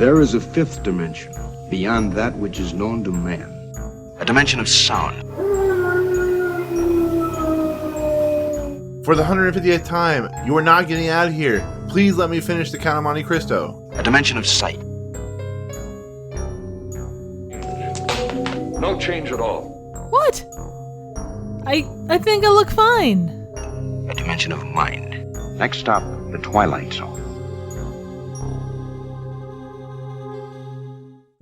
There is a fifth dimension, beyond that which is known to man. A dimension of sound. For the 150th time, you are not getting out of here. Please let me finish the Count of Monte Cristo. A dimension of sight. No change at all. What? I think I look fine. A dimension of mind. Next stop, the Twilight Zone.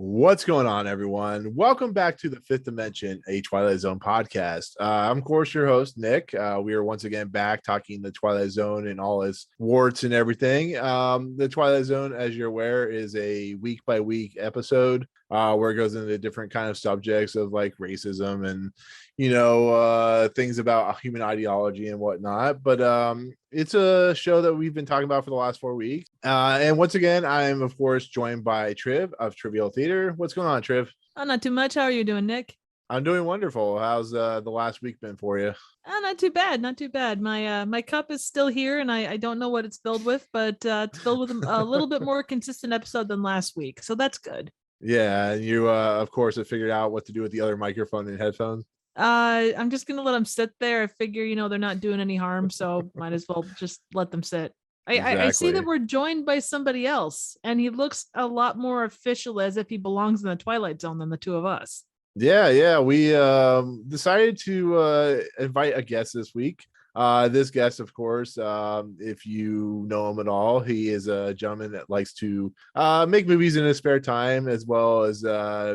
What's going on, everyone? Welcome back to the Fifth Dimension, a Twilight Zone podcast. I'm, of course, your host, Nick. We are once again back talking the Twilight Zone and all its warts and everything. The Twilight Zone, as you're aware, is a week-by-week episode where it goes into different kind of subjects of like racism and, things about human ideology and whatnot. But it's a show that we've been talking about for the last 4 weeks. And once again, I am, of course, joined by Triv of Trivial Theater. What's going on, Triv? Oh, not too much. How are you doing, Nick? I'm doing wonderful. How's the last week been for you? Not too bad. Not too bad. My cup is still here, and I don't know what it's filled with, but it's filled with a little bit more consistent episode than last week. So that's good. Yeah. And you, of course, have figured out what to do with the other microphone and headphones. I'm just gonna let them sit there. I figure, they're not doing any harm, so might as well just let them sit. I see that we're joined by somebody else, and he looks a lot more official, as if he belongs in the Twilight Zone than the two of us. Yeah. We decided to invite a guest this week. This guest, of course, if you know him at all, he is a gentleman that likes to make movies in his spare time, as well as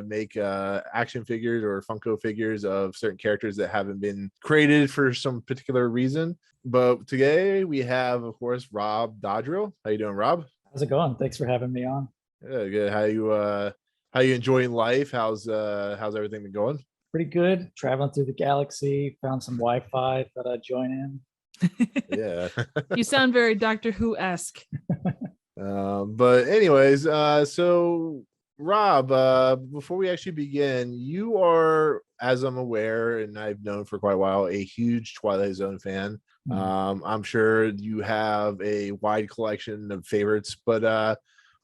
make action figures or Funko figures of certain characters that haven't been created for some particular reason. But today we have, of course, Rob Dodrill. How you doing, Rob? How's it going? Thanks for having me on. Yeah, good. How you enjoying life? How's everything been going? Pretty good. Traveling through the galaxy, found some Wi-Fi, thought I'd join in. Yeah. You sound very Doctor Who-esque. But anyways, so Rob, before we actually begin, you are, as I'm aware, and I've known for quite a while, a huge Twilight Zone fan. I'm sure you have a wide collection of favorites, but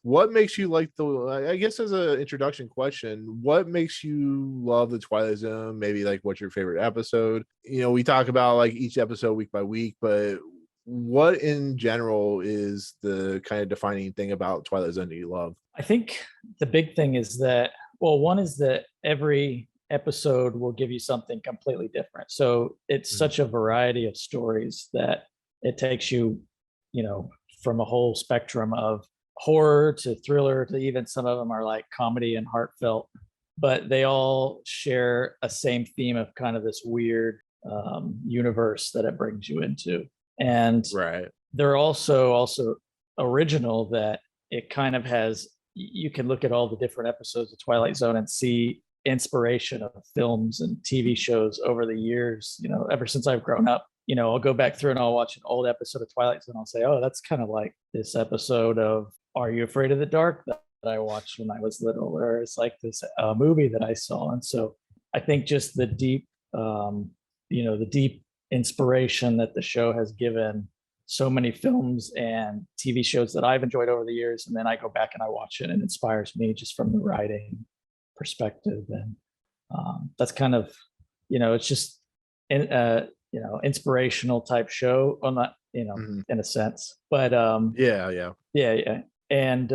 what makes you like I guess as an introduction question, what makes you love the Twilight Zone? Maybe like what's your favorite episode? We talk about like each episode week by week, but what in general is the kind of defining thing about Twilight Zone that you love? I think the big thing is that, well, one is that every episode will give you something completely different. So it's such a variety of stories that it takes you, from a whole spectrum of horror to thriller to even some of them are like comedy and heartfelt, but they all share a same theme of kind of this weird universe that it brings you into. And right, they're also original, that it kind of has, you can look at all the different episodes of Twilight Zone and see inspiration of films and TV shows over the years. Ever since I've grown up, I'll go back through and I'll watch an old episode of Twilight Zone. I'll say, oh, that's kind of like this episode of Are You Afraid of the Dark that I watched when I was little, or it's like this movie that I saw. And so I think just the deep, the deep inspiration that the show has given so many films and TV shows that I've enjoyed over the years. And then I go back and I watch it and it inspires me just from the writing perspective. And that's kind of, it's just, inspirational type show. Well, not, in a sense, but yeah. And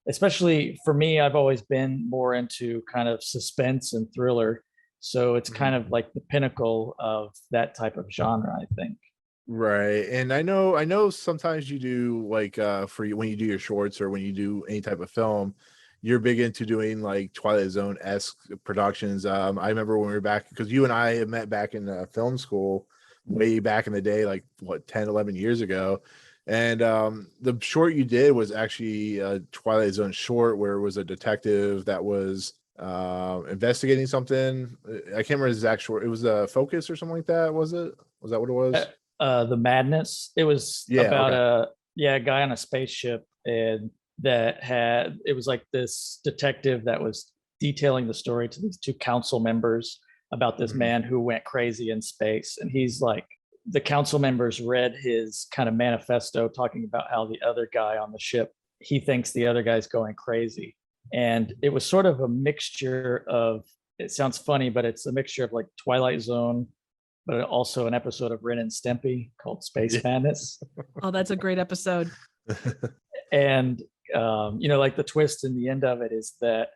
especially for me, I've always been more into kind of suspense and thriller. So it's kind of like the pinnacle of that type of genre, I think. Right. And I know sometimes you do like for you when you do your shorts or when you do any type of film, you're big into doing like Twilight Zone-esque productions. I remember when we were back, because you and I had met back in film school way back in the day, like 10, 11 years ago. And the short you did was actually a Twilight Zone short where it was a detective that was investigating something. I can't remember the exact short. It was a Focus or something like that. Was that what it was? The Madness. It was about a guy on a spaceship, and it was like this detective that was detailing the story to these two council members about this man who went crazy in space. And he's like, the council members read his kind of manifesto talking about how the other guy on the ship he thinks the other guy's going crazy. And it was sort of a mixture of, it sounds funny, but it's a mixture of like Twilight Zone, but also an episode of Ren and Stimpy called Space Madness. Oh, that's a great episode. And, like the twist in the end of it is that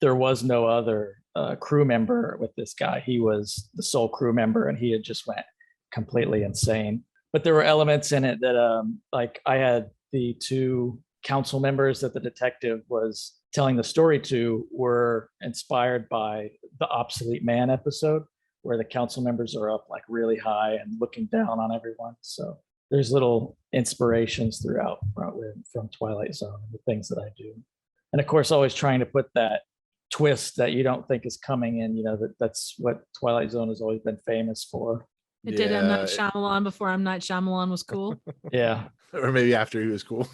there was no other crew member with this guy. He was the sole crew member, and he had just went completely insane. But there were elements in it that, like I had the two council members that the detective was telling the story to were inspired by the Obsolete Man episode, where the council members are up like really high and looking down on everyone. So there's little inspirations throughout from Twilight Zone and the things that I do. And of course, always trying to put that twist that you don't think is coming in, that's what Twilight Zone has always been famous for. It did M. Night Shyamalan before M. Night Shyamalan was cool. Yeah. Or maybe after he was cool.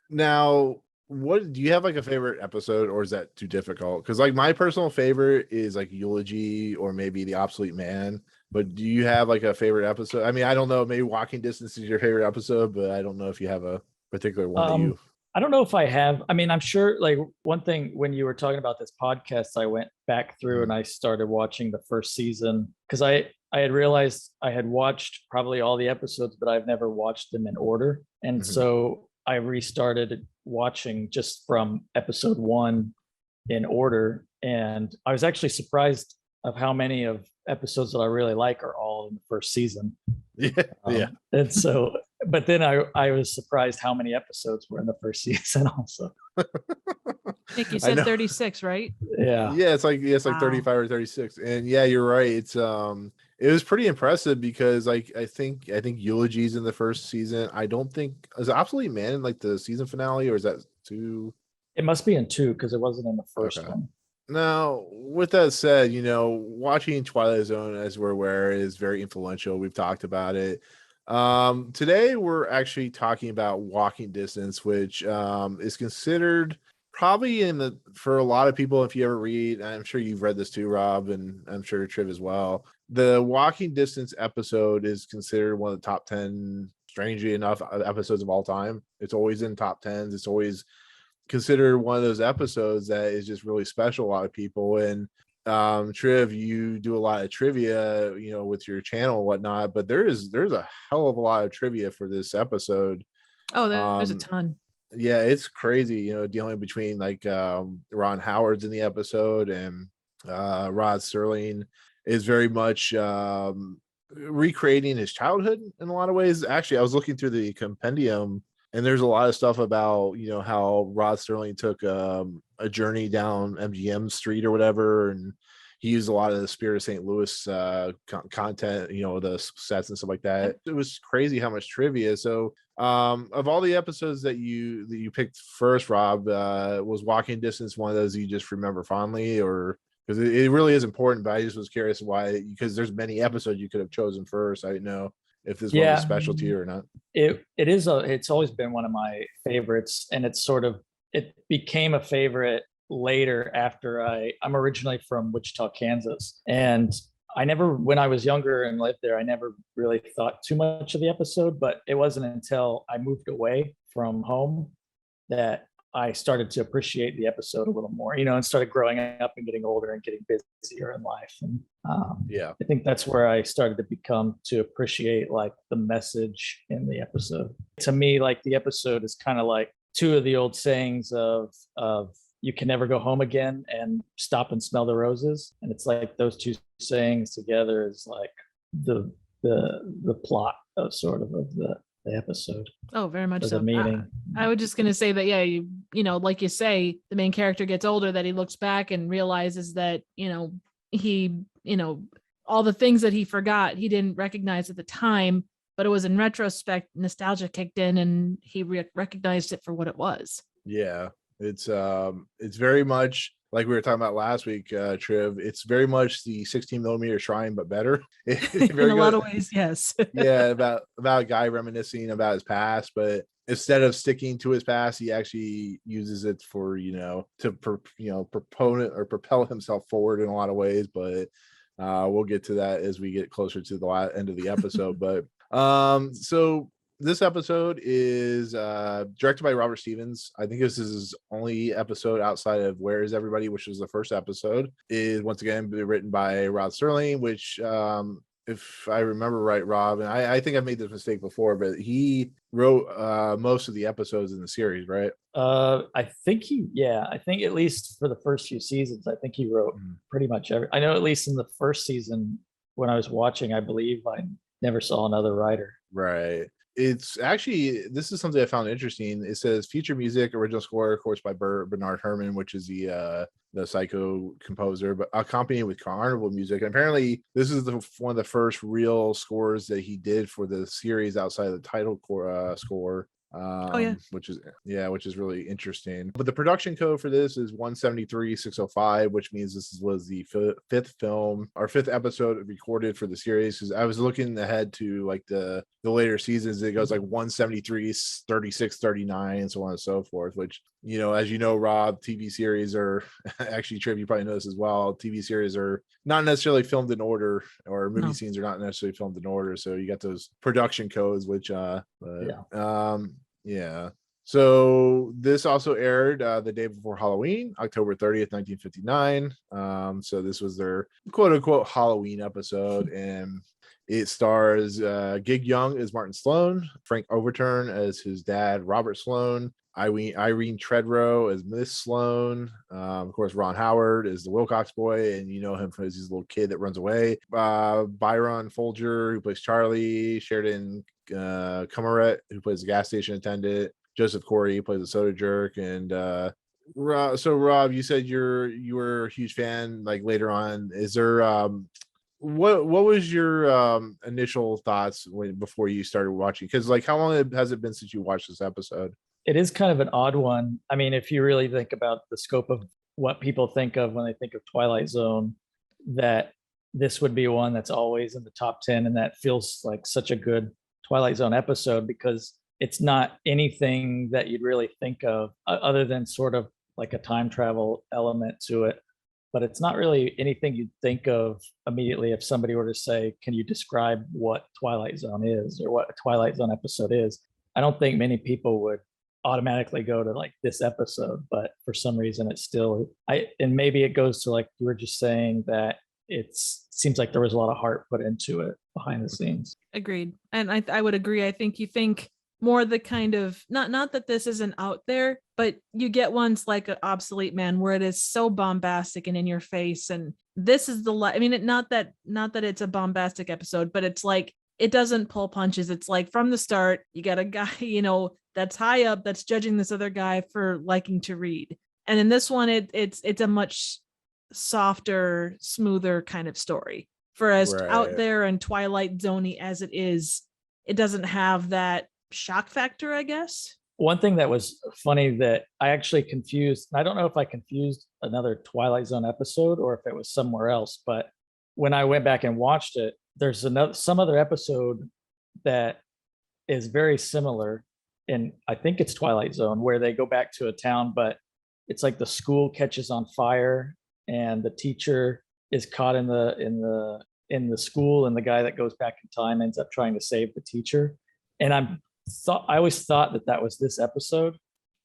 Now, what do you have like a favorite episode, or is that too difficult? Because like my personal favorite is like Eulogy or maybe The Obsolete Man. But do you have like a favorite episode? I mean, I don't know. Maybe Walking Distance is your favorite episode, but I don't know if you have a particular one that you. I don't know if I have. I mean, I'm sure like one thing when you were talking about this podcast, I went back through and I started watching the first season because I had realized I had watched probably all the episodes, but I've never watched them in order. And so I restarted watching just from episode 1 in order. And I was actually surprised of how many of episodes that I really like are all in the first season. Yeah. And so, but then I was surprised how many episodes were in the first season also. Nick, you said 36, right? Yeah. Yeah, it's like 35 or 36. And yeah, you're right. It's it was pretty impressive because like I think Eulogy's in the first season. I don't think is Obsolete Man in like the season finale, or is that 2? It must be in 2 because it wasn't in the first one. Now, with that said, watching Twilight Zone, as we're aware, is very influential. We've talked about it. Today we're actually talking about Walking Distance, which is considered probably for a lot of people, if you ever read, I'm sure you've read this too, Rob, and I'm sure Triv as well. The Walking Distance episode is considered one of the top 10, strangely enough, episodes of all time. It's always in top 10s. It's always considered one of those episodes that is just really special to a lot of people. And Triv, you do a lot of trivia, with your channel and whatnot, but there's a hell of a lot of trivia for this episode. Oh, there's a ton. Yeah, it's crazy, dealing between like Ron Howard's in the episode, and Rod Serling is very much recreating his childhood in a lot of ways. Actually, I was looking through the compendium, and there's a lot of stuff about, how Rod Serling took a journey down MGM Street or whatever, and he used a lot of the Spirit of St. Louis content, the sets and stuff like that. It was crazy how much trivia. So of all the episodes that you picked first, Rob, was Walking Distance one of those you just remember fondly, or because it really is important, but I just was curious why, because there's many episodes you could have chosen first. I didn't know if this one was special to you or not. It's always been one of my favorites, and it became a favorite later after I'm originally from Wichita, Kansas, and when I was younger and lived there, I never really thought too much of the episode, but it wasn't until I moved away from home that I started to appreciate the episode a little more, and started growing up and getting older and getting busier in life. And I think that's where I started to appreciate like the message in the episode. To me, like the episode is kind of like two of the old sayings of you can never go home again and stop and smell the roses. And it's like those two sayings together is like the plot of the episode. Oh, very much so. The meaning. I was just gonna say that, yeah, you like you say, the main character gets older, that he looks back and realizes that he all the things that he forgot he didn't recognize at the time, but it was in retrospect, nostalgia kicked in and he recognized it for what it was. Yeah, it's very much like we were talking about last week, Triv. It's very much the 16mm Shrine, but better. In a lot of ways, yes. Yeah, about a guy reminiscing about his past, but instead of sticking to his past, he actually uses it for to proponent or propel himself forward in a lot of ways. But we'll get to that as we get closer to the end of the episode. But so This episode is directed by Robert Stevens. I think this is his only episode outside of Where Is Everybody, which was the first episode. Is once again written by Rod Serling, which if I remember right, Rob, and I think I've made this mistake before, but he wrote most of the episodes in the series, right? I think I think at least for the first few seasons, I think he wrote pretty much every. I know at least in the first season when I was watching, I believe I never saw another writer. Right. It's actually, this is something I found interesting. It says feature music, original score, of course, by Bernard Herrmann, which is the Psycho composer, but accompanied with carnival music. And apparently, this is one of the first real scores that he did for the series outside of the title score. Which is really interesting. But the production code for this is 173-605, which means this was the fifth film or fifth episode recorded for the series. Because I was looking ahead to like the later seasons, it goes like 173, 36, 39, and so on and so forth. Which, you know, as you know, Rob, TV series are actually, Triv, you probably know this as well. TV series are not necessarily filmed in order, or movie scenes are not necessarily filmed in order. So you got those production codes, which So this also aired the day before Halloween, October 30th, 1959. So this was their quote unquote Halloween episode, and it stars Gig Young as Martin Sloane, Frank Overton as his dad, Robert Sloane, Irene Tedrow as Miss Sloane, of course Ron Howard is the Wilcox boy, and you know him from his little kid that runs away. Byron Foulger, who plays Charlie, Sheridan Comerate, who plays the gas station attendant, Joseph Corey, who plays the soda jerk, and so Rob, you said you were a huge fan. Like later on, is there what was your initial thoughts before you started watching? Because like, how long has it been since you watched this episode? It is kind of an odd one. I mean, if you really think about the scope of what people think of when they think of Twilight Zone, that this would be one that's always in the top 10, and that feels like such a good Twilight Zone episode because it's not anything that you'd really think of other than sort of like a time travel element to it. But it's not really anything you'd think of immediately if somebody were to say, can you describe what Twilight Zone is or what a Twilight Zone episode is? I don't think many people would automatically go to like this episode, but for some reason it's still, and maybe it goes to like you were just saying, that it seems like there was a lot of heart put into it behind the scenes. Agreed. And I would agree. I think you think more the kind of, not that this isn't out there, but you get ones like an Obsolete Man where it is so bombastic and in your face. And this is not that it's a bombastic episode, but it's like, it doesn't pull punches. It's like from the start, you got a guy, that's high up, that's judging this other guy for liking to read. And in this one, it's a much softer, smoother kind of story. For as out there and Twilight Zone-y as it is, it doesn't have that shock factor, I guess. One thing that was funny that I actually confused, I don't know if I confused another Twilight Zone episode or if it was somewhere else, but when I went back and watched it, there's some other episode that is very similar, and I think it's Twilight Zone, where they go back to a town, but it's like the school catches on fire and the teacher is caught in the school, and the guy that goes back in time ends up trying to save the teacher. And I always thought that was this episode,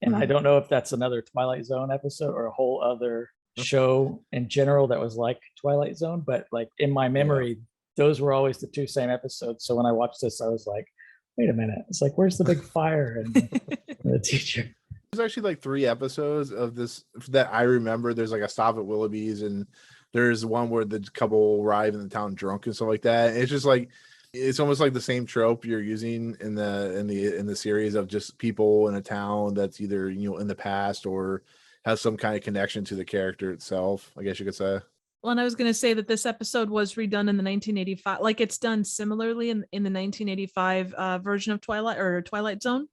and I don't know if that's another Twilight Zone episode or a whole other show in general that was like Twilight Zone, but like in my memory, those were always the two same episodes. So when I watched this, I was like, wait a minute, it's like, where's the big fire and the teacher? There's actually like 3 episodes of this that I remember. There's like a stop at Willoughby's, and there's one where the couple arrive in the town drunk and stuff like that. It's just like, it's almost like the same trope you're using in the series of just people in a town that's either in the past or has some kind of connection to the character itself, I guess you could say. Well, and I was going to say that this episode was redone in the 1985, like it's done similarly in the 1985 version of Twilight Zone.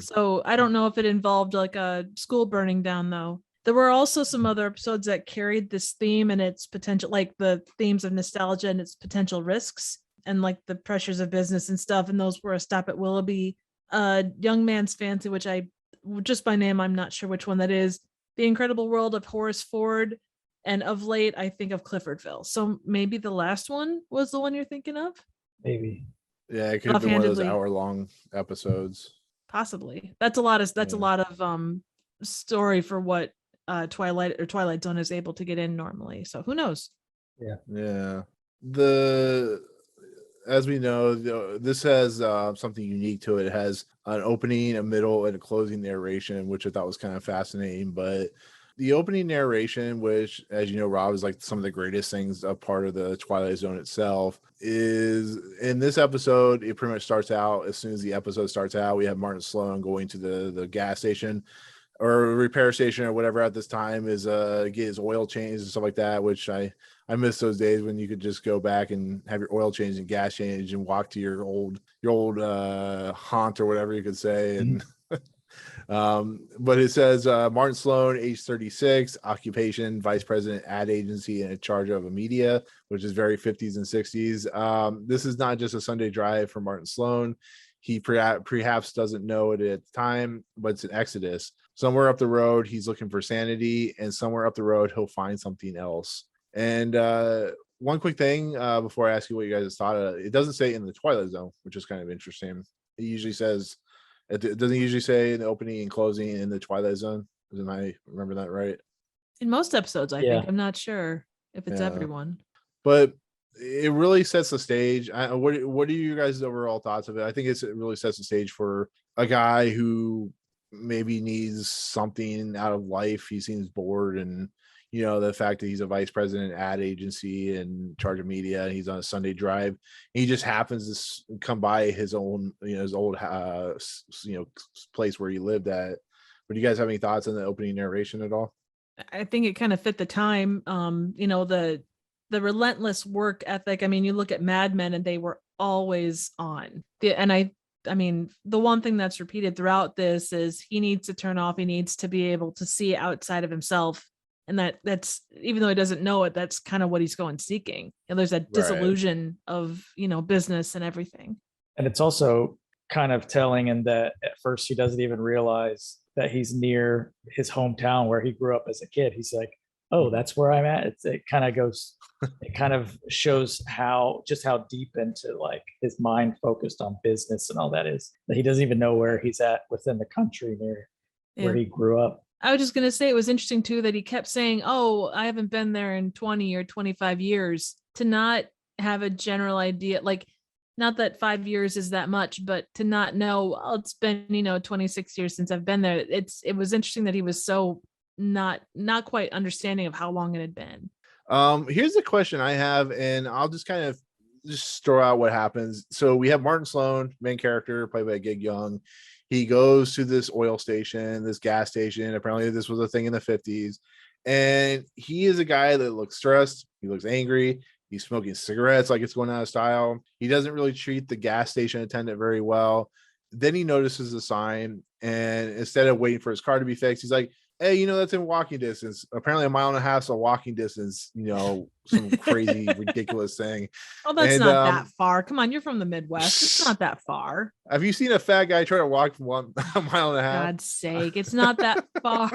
So I don't know if it involved like a school burning down, though. There were also some other episodes that carried this theme and its potential, like the themes of nostalgia and its potential risks and like the pressures of business and stuff. And those were A Stop at Willoughby, Young Man's Fancy, which I just by name, I'm not sure which one that is, The Incredible World of Horace Ford, and of late, I think of Cliffordville. So maybe the last one was the one you're thinking of? Maybe. Yeah, it could have been one of those offhandedly. hour-long episodes. Possibly. That's a lot of story for what Twilight Zone is able to get in normally. So who knows? Yeah. As we know, this has something unique to it. It has an opening, a middle, and a closing narration, which I thought was kind of fascinating. But the opening narration, which, as you know, Rob, is like some of the greatest things, a part of the Twilight Zone itself, is in this episode. It pretty much starts out as soon as the episode starts out. We have Martin Sloane going to the gas station or repair station or whatever at this time, is get his oil changed and stuff like that, which I miss those days when you could just go back and have your oil changed and gas changed and walk to your old haunt or whatever you could say. And but it says Martin Sloane, age 36, occupation vice president ad agency and in charge of a media, which is very 50s and 60s. This is not just a Sunday drive for Martin Sloane. He perhaps doesn't know it at the time, but it's an exodus. Somewhere up the road, he's looking for sanity, and somewhere up the road, he'll find something else. And one quick thing before I ask you what you guys thought of it, doesn't say in the Twilight Zone, which is kind of interesting. It usually says, it doesn't usually say in the opening and closing in the Twilight Zone. Am I remember that right? In most episodes, I think. I'm not sure if it's everyone. But it really sets the stage. What are you guys' overall thoughts of it? I think it really sets the stage for a guy who maybe needs something out of life. He seems bored, and the fact that he's a vice president ad agency and in charge of media, and he's on a Sunday drive. He just happens to come by his own, his old, place where he lived at. But do you guys have any thoughts on the opening narration at all? I think it kind of fit the time. The relentless work ethic. I mean, you look at Mad Men and they were always on. I mean, the one thing that's repeated throughout this is he needs to turn off. He needs to be able to see outside of himself. And that's, even though he doesn't know it, that's kind of what he's going seeking. And there's that disillusion of, business and everything. And it's also kind of telling in that at first he doesn't even realize that he's near his hometown where he grew up as a kid. He's like, oh, that's where I'm at. It kind of shows how deep into like his mind focused on business and all that is, that he doesn't even know where he's at within the country near where he grew up. I was just going to say, it was interesting too, that he kept saying, oh, I haven't been there in 20 or 25 years, to not have a general idea. Like, not that 5 years is that much, but to not know, oh, it's been, 26 years since I've been there. It was interesting that he was so not quite understanding of how long it had been. Here's the question I have, and I'll just kind of just throw out what happens. So we have Martin Sloane, main character, played by Gig Young. He goes to this oil station, this gas station. Apparently this was a thing in the 50s. And he is a guy that looks stressed. He looks angry. He's smoking cigarettes like it's going out of style. He doesn't really treat the gas station attendant very well. Then he notices a sign, and instead of waiting for his car to be fixed, he's like, hey, that's in walking distance. Apparently a mile and a half is a walking distance, some crazy, ridiculous thing. Oh, that's not that far. Come on, you're from the Midwest. It's not that far. Have you seen a fat guy try to walk a mile and a half? God's sake, it's not that far.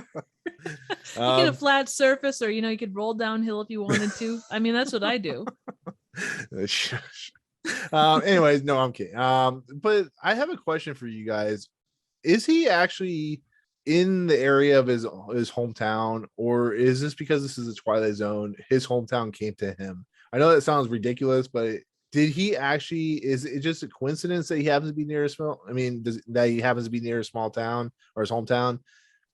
You get a flat surface, or, you could roll downhill if you wanted to. I mean, that's what I do. Anyways, no, I'm kidding. But I have a question for you guys. Is he actually in the area of his hometown, or is this because this is a Twilight Zone, his hometown came to him? I know that sounds ridiculous, but did he actually, is it just a coincidence that he happens to be near that he happens to be near a small town or his hometown?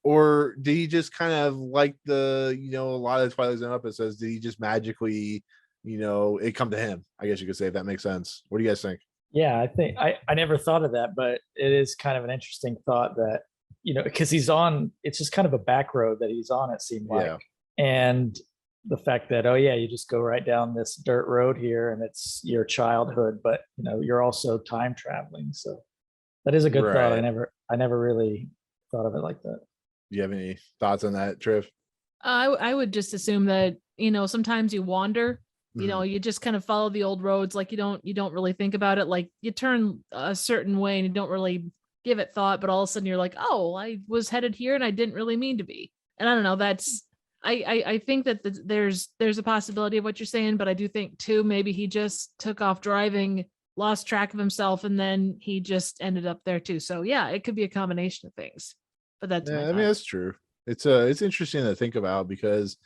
Or did he just kind of like a lot of the Twilight Zone episodes, did he just magically, it come to him? I guess you could say, if that makes sense. What do you guys think? Yeah, I think I never thought of that, but it is kind of an interesting thought that, because he's on, it's just kind of a back road that he's on, it seemed like. Yeah. And the fact that, you just go right down this dirt road here and it's your childhood, but you're also time traveling. So that is a good thought. I never really thought of it like that. Do you have any thoughts on that, Triv? I would just assume that, sometimes you wander, you just kind of follow the old roads. Like you don't really think about it. Like you turn a certain way and you don't really give it thought, but all of a sudden you're like, oh, I was headed here and I didn't really mean to be. And I don't know, I think that there's a possibility of what you're saying, but I do think too, maybe he just took off driving lost track of himself, and then he just ended up there too. So yeah, it could be a combination of things. But that's Yeah, my I mean thought. that's true. It's interesting to think about because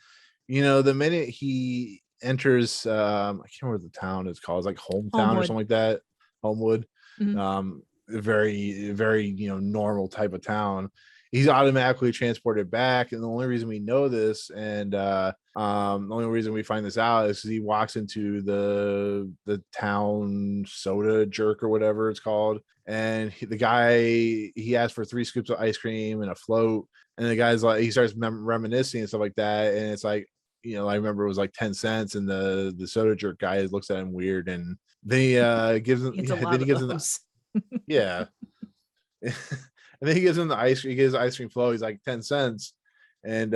the minute he enters I can't remember what the town is called, it's like hometown or Homewood. something like that. Homewood. Mhm. A very, very normal type of town. He's automatically transported back. And the only reason we know this, and the only reason we find this out is he walks into the town soda jerk or whatever it's called. And the guy, he asked for 3 scoops of ice cream and a float. And the guy's like, he starts reminiscing and stuff like that. And it's like, I remember it was like 10 cents, and the soda jerk guy looks at him weird, and then he gives him, It's a then lot he of gives him those. yeah. And then he gives him he gives ice cream flow. He's like 10 cents. And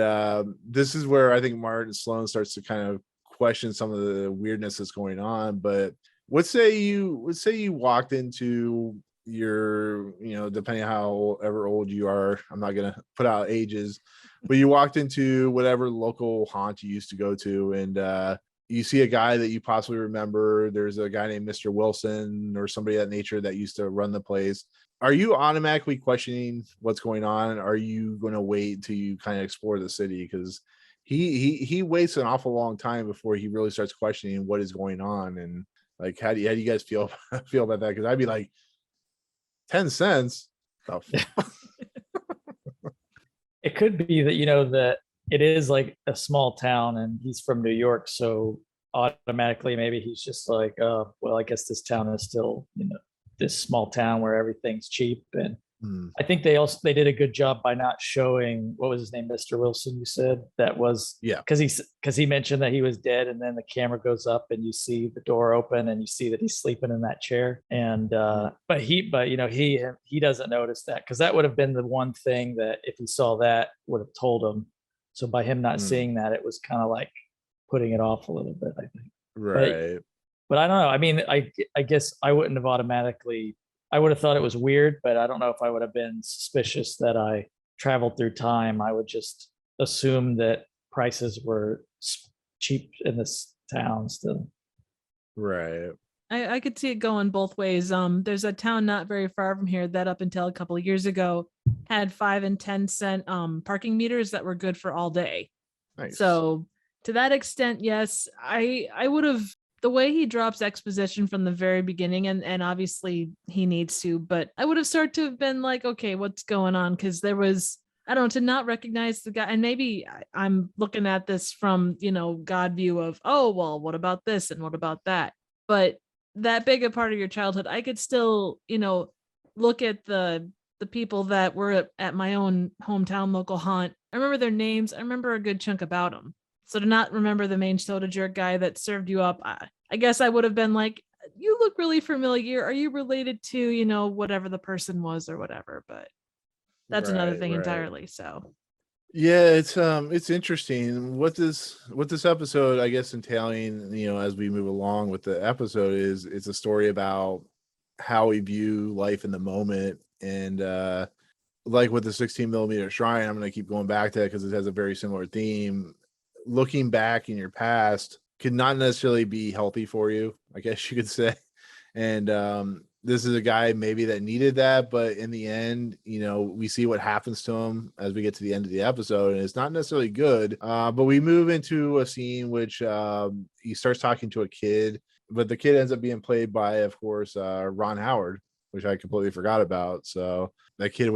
this is where I think Martin Sloane starts to kind of question some of the weirdness that's going on. But let's say you walked into your, depending on how ever old you are, I'm not gonna put out ages, but you walked into whatever local haunt you used to go to, and you see a guy that you possibly remember. There's a guy named Mr. Wilson or somebody of that nature that used to run the place. Are you automatically questioning what's going on? Are you going to wait till you kind of explore the city? Because he waits an awful long time before he really starts questioning what is going on. And like, how do you guys feel about that? Because I'd be like, 10 cents. Oh, It could be that that it is like a small town and he's from New York, so automatically maybe he's just like, oh, well, I guess this town is still this small town where everything's cheap. And I think they did a good job by not showing, what was his name, Mr. Wilson, you said? That was, yeah, because he mentioned that he was dead, and then the camera goes up and you see the door open and you see that he's sleeping in that chair. And but he doesn't notice that, because that would have been the one thing that if he saw that would have told him. So by him not seeing that, it was kind of like putting it off a little bit, I think. right. But I don't know. I mean, I guess I wouldn't have automatically. I would have thought it was weird, but I don't know if I would have been suspicious that I traveled through time. I would just assume that prices were cheap in this town still. Right. I could see it going both ways. There's a town not very far from here that up until a couple of years ago had 5 and 10 cent parking meters that were good for all day. Nice. So to that extent, yes, I would have. The way he drops exposition from the very beginning, and obviously he needs to, but I would have started to have been like, okay, what's going on? Because there was, I don't know, to not recognize the guy. And maybe I'm looking at this from, God view of, oh, well, what about this? And what about that? But that big a part of your childhood, I could still, look at the people that were at my own hometown local haunt. I remember their names. I remember a good chunk about them. So to not remember the main soda jerk guy that served you up, I guess I would have been like, you look really familiar. Are you related to, whatever the person was or whatever? But that's another thing entirely. So yeah, it's interesting what this episode, I guess, entailing, as we move along with the episode, is it's a story about how we view life in the moment. And like with the 16 millimeter shrine, I'm going to keep going back to that because it has a very similar theme. Looking back in your past could not necessarily be healthy for you, I guess you could say. And this is a guy maybe that needed that, but in the end, we see what happens to him as we get to the end of the episode, and it's not necessarily good. But we move into a scene which he starts talking to a kid, but the kid ends up being played by, of course, Ron Howard, which I completely forgot about. So that kid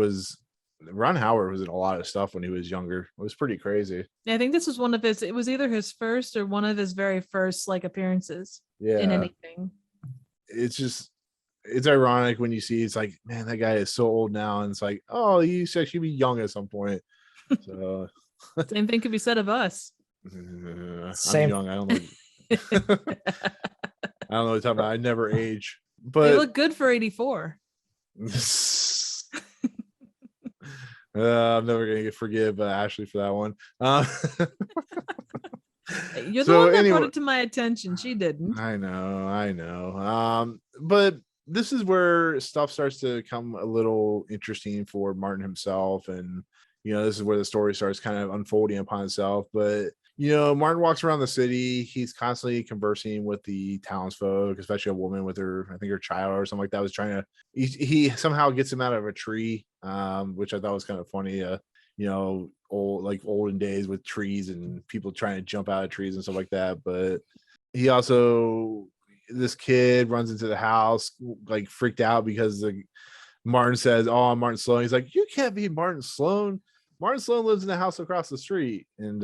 Ron Howard was in a lot of stuff when he was younger. It was pretty crazy. I think this was it was either his first or one of his very first appearances in anything. It's ironic when you see, it's like, man, that guy is so old now. And it's like, oh, he used to actually be young at some point. So same thing could be said of us. I'm young. I don't know. I don't know what you're talking about. I never age. But you look good for 84. I'm never gonna forgive Ashley for that one. You're the one that brought it to my attention. She didn't. I know. But this is where stuff starts to come a little interesting for Martin himself, and this is where the story starts kind of unfolding upon itself. But Martin walks around the city. He's constantly conversing with the townsfolk, especially a woman with her child or something like that was trying to. He somehow gets him out of a tree, which I thought was kind of funny. Olden days with trees and people trying to jump out of trees and stuff like that. But he also, this kid runs into the house like freaked out because Martin says, "Oh, I'm Martin Sloane." He's like, "You can't be Martin Sloane. Martin Sloane lives in the house across the street." And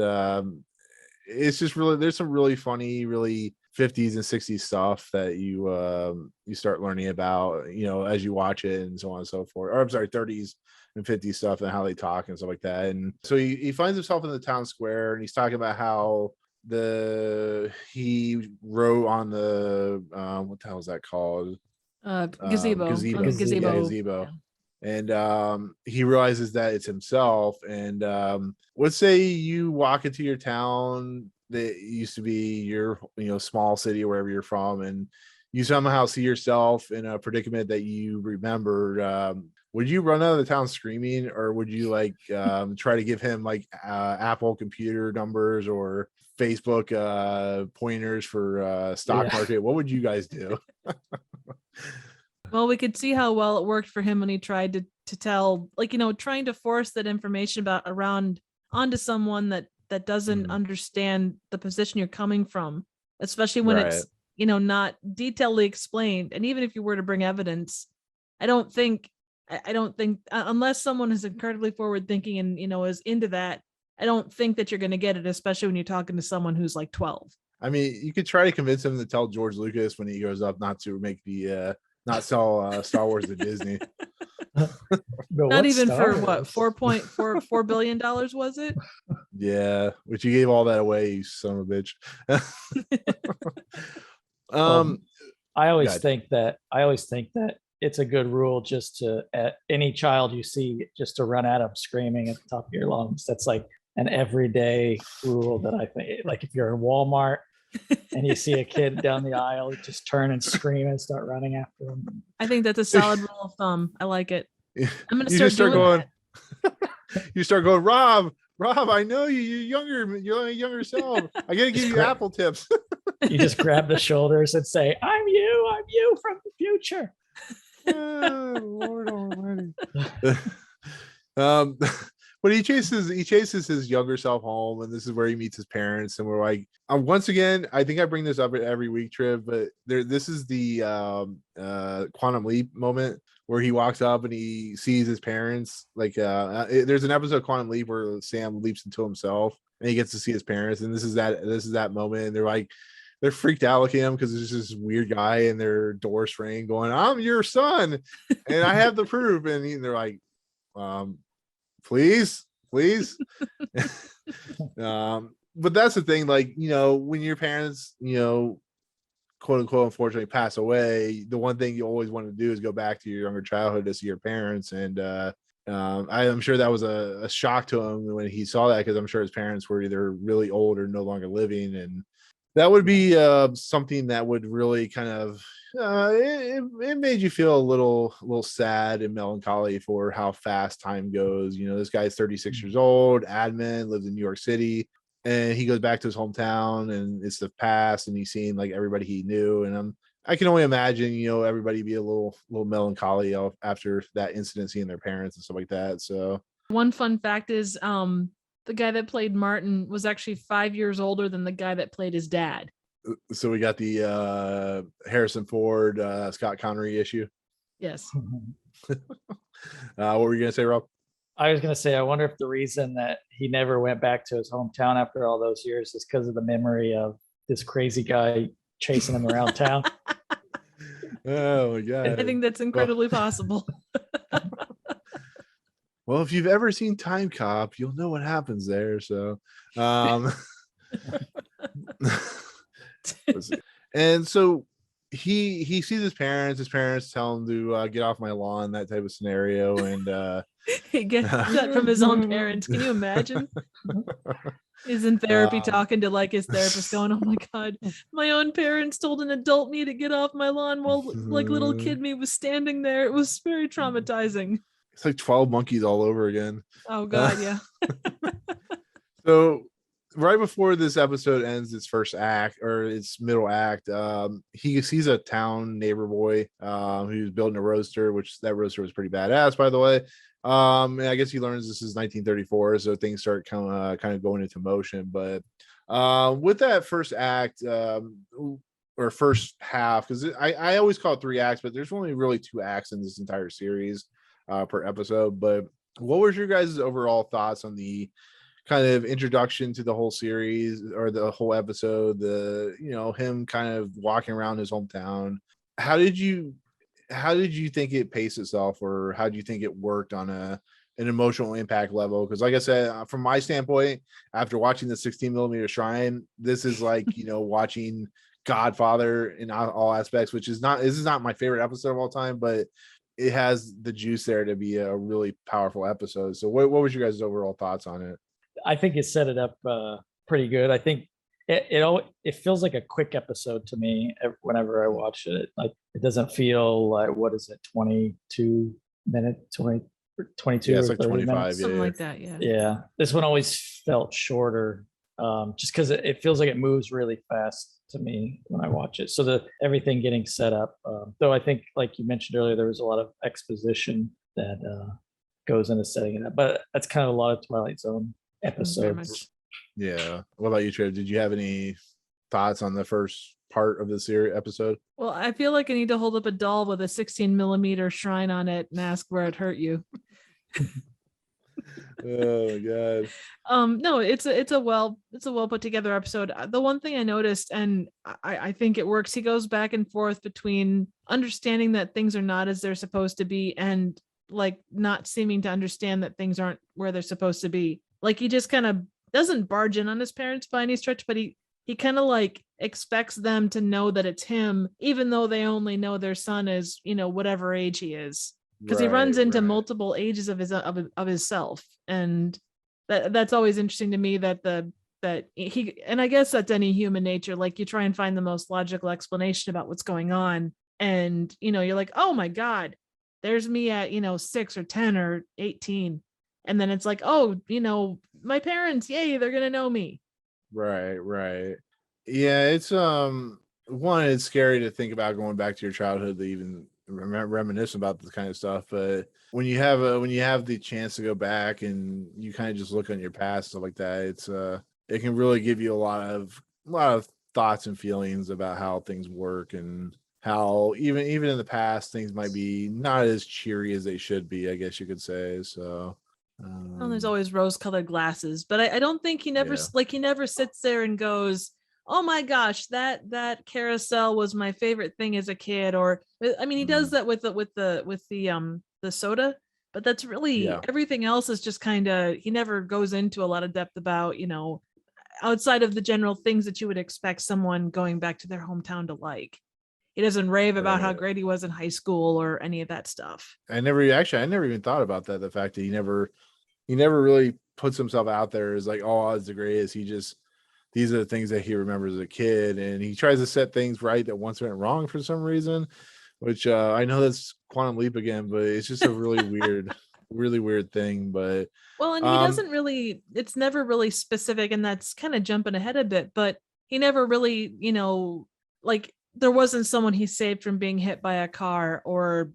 it's just really, there's some really funny, really 50s and 60s stuff that you start learning about, as you watch it and so on and so forth. Or I'm sorry, 30s and 50s stuff and how they talk and stuff like that. And so he finds himself in the town square and he's talking about how he wrote on the what the hell is that called? Gazebo. Gazebo. Yeah. And he realizes that it's himself. And let's say you walk into your town that used to be your small city or wherever you're from, and you somehow see yourself in a predicament that you remembered. Would you run out of the town screaming, or would you try to give him Apple computer numbers or Facebook pointers for stock market? What would you guys do? Well, we could see how well it worked for him when he tried to tell, trying to force that information around onto someone that doesn't understand the position you're coming from, especially when it's, not detailedly explained. And even if you were to bring evidence, I don't think unless someone is incredibly forward thinking and, is into that, I don't think that you're going to get it, especially when you're talking to someone who's like 12. I mean, you could try to convince him to tell George Lucas when he grows up not to make not sell Star Wars to Disney. Not even for what, $4.4 billion was it? Yeah, which you gave all that away, you son of a bitch. I always think that it's a good rule just to, at any child you see, just to run at them screaming at the top of your lungs. That's like an everyday rule that I think, like if you're in Walmart and you see a kid down the aisle, just turn and scream and start running after them. I think that's a solid rule of thumb. I like it. I'm gonna start going. You start going, Rob. I know you. You're younger self. I gotta give you Apple tips. You just grab the shoulders and say, "I'm you from the future." Oh, Lord almighty. But he chases his younger self home, and this is where he meets his parents. And we're like, once again, I think I bring this up every week, Triv, but this is the Quantum Leap moment where he walks up and he sees his parents. There's an episode of Quantum Leap where Sam leaps into himself and he gets to see his parents, and this is that moment. And they're freaked out with him because there's this weird guy in their door frame going, "I'm your son, and I have the proof." And they're like, please. But that's the thing, when your parents, quote unquote, unfortunately pass away, the one thing you always want to do is go back to your younger childhood to see your parents. And I'm sure that was a shock to him when he saw that, because I'm sure his parents were either really old or no longer living. And that would be something that would really kind of it made you feel a little sad and melancholy for how fast time goes. This guy's 36 years old, admin, lives in New York City, and he goes back to his hometown, and it's the past, and he's seeing everybody he knew. And I can only imagine, everybody be a little melancholy after that incident, seeing their parents and stuff like that. So one fun fact is the guy that played Martin was actually 5 years older than the guy that played his dad. So we got the Harrison Ford, Scott Connery issue. Yes. What were you going to say, Rob? I was going to say, I wonder if the reason that he never went back to his hometown after all those years is because of the memory of this crazy guy chasing him around town. Oh my God. I think that's incredibly possible. Well, if you've ever seen Time Cop, you'll know what happens there. So, and so he sees his parents tell him to get off my lawn, that type of scenario. And he gets that from his own parents. Can you imagine? He's in therapy talking to his therapist going, "Oh my God, my own parents told an adult me to get off my lawn while little kid me was standing there. It was very traumatizing." It's like 12 monkeys all over again. Oh God, yeah. So right before this episode ends, its first act or its middle act, he sees a town neighbor boy who's building a roaster, which that roaster was pretty badass, by the way. And I guess he learns this is 1934, so things start kind of going into motion. But with that first act, or first half, because I always call it 3 acts, but there's only really 2 acts in this entire series per episode. But what was your guys' overall thoughts on the kind of introduction to the whole series or the whole episode, him kind of walking around his hometown? How did you think it paced itself, or how do you think it worked on an emotional impact level? Because like I said, from my standpoint, after watching the 16mm Shrine, this is like watching Godfather in all aspects, this is not my favorite episode of all time, but it has the juice there to be a really powerful episode. So what was your guys' overall thoughts on it? I think it set it up pretty good. I think it feels like a quick episode to me whenever I watch it. Like it doesn't feel like, what is it, 22 minutes, 22 yeah, it's or like 30 25 minutes? Something like that. Yeah. Yeah, this one always felt shorter, just because it feels like it moves really fast to me when I watch it. So everything getting set up, though I think, like you mentioned earlier, there was a lot of exposition that goes into setting it up, but that's kind of a lot of Twilight Zone episodes. Yeah. What about you, Trev? Did you have any thoughts on the first part of the series episode? Well, I feel like I need to hold up a doll with a 16mm shrine on it and ask where it hurt you. Oh my God. No, it's a well put together episode. The one thing I noticed, and I think it works, he goes back and forth between understanding that things are not as they're supposed to be and like not seeming to understand that things aren't where they're supposed to be. Like he just kind of doesn't barge in on his parents by any stretch, but he kind of like expects them to know that it's him, even though they only know their son is, whatever age he is, because he runs into multiple ages of his self. And that's always interesting to me, that he, and I guess that's any human nature. Like you try and find the most logical explanation about what's going on. And, you're like, oh my God, there's me at, 6 or 10 or 18. And then it's like, oh, my parents, yay, they're going to know me. Right. Yeah. It's, it's scary to think about going back to your childhood to even reminisce about this kind of stuff. But when you have the chance to go back and you kind of just look on your past, stuff like that, it can really give you a lot of thoughts and feelings about how things work and how even in the past things might be not as cheery as they should be, I guess you could say. So well, there's always rose-colored glasses, but I don't think he never sits there and goes, oh my gosh, that carousel was my favorite thing as a kid. Or I mean, he does that with the soda, but that's really everything else is just kind of, he never goes into a lot of depth about, outside of the general things that you would expect someone going back to their hometown to like. He doesn't rave about how great he was in high school or any of that stuff. I never even thought about that. The fact that he never really puts himself out there as like, oh, it's the greatest. These are the things that he remembers as a kid, and he tries to set things right that once went wrong for some reason, which I know that's Quantum Leap again, but it's just a really really weird thing. But well, and he doesn't really, it's never really specific, and that's kind of jumping ahead a bit, but he never really, like there wasn't someone he saved from being hit by a car or,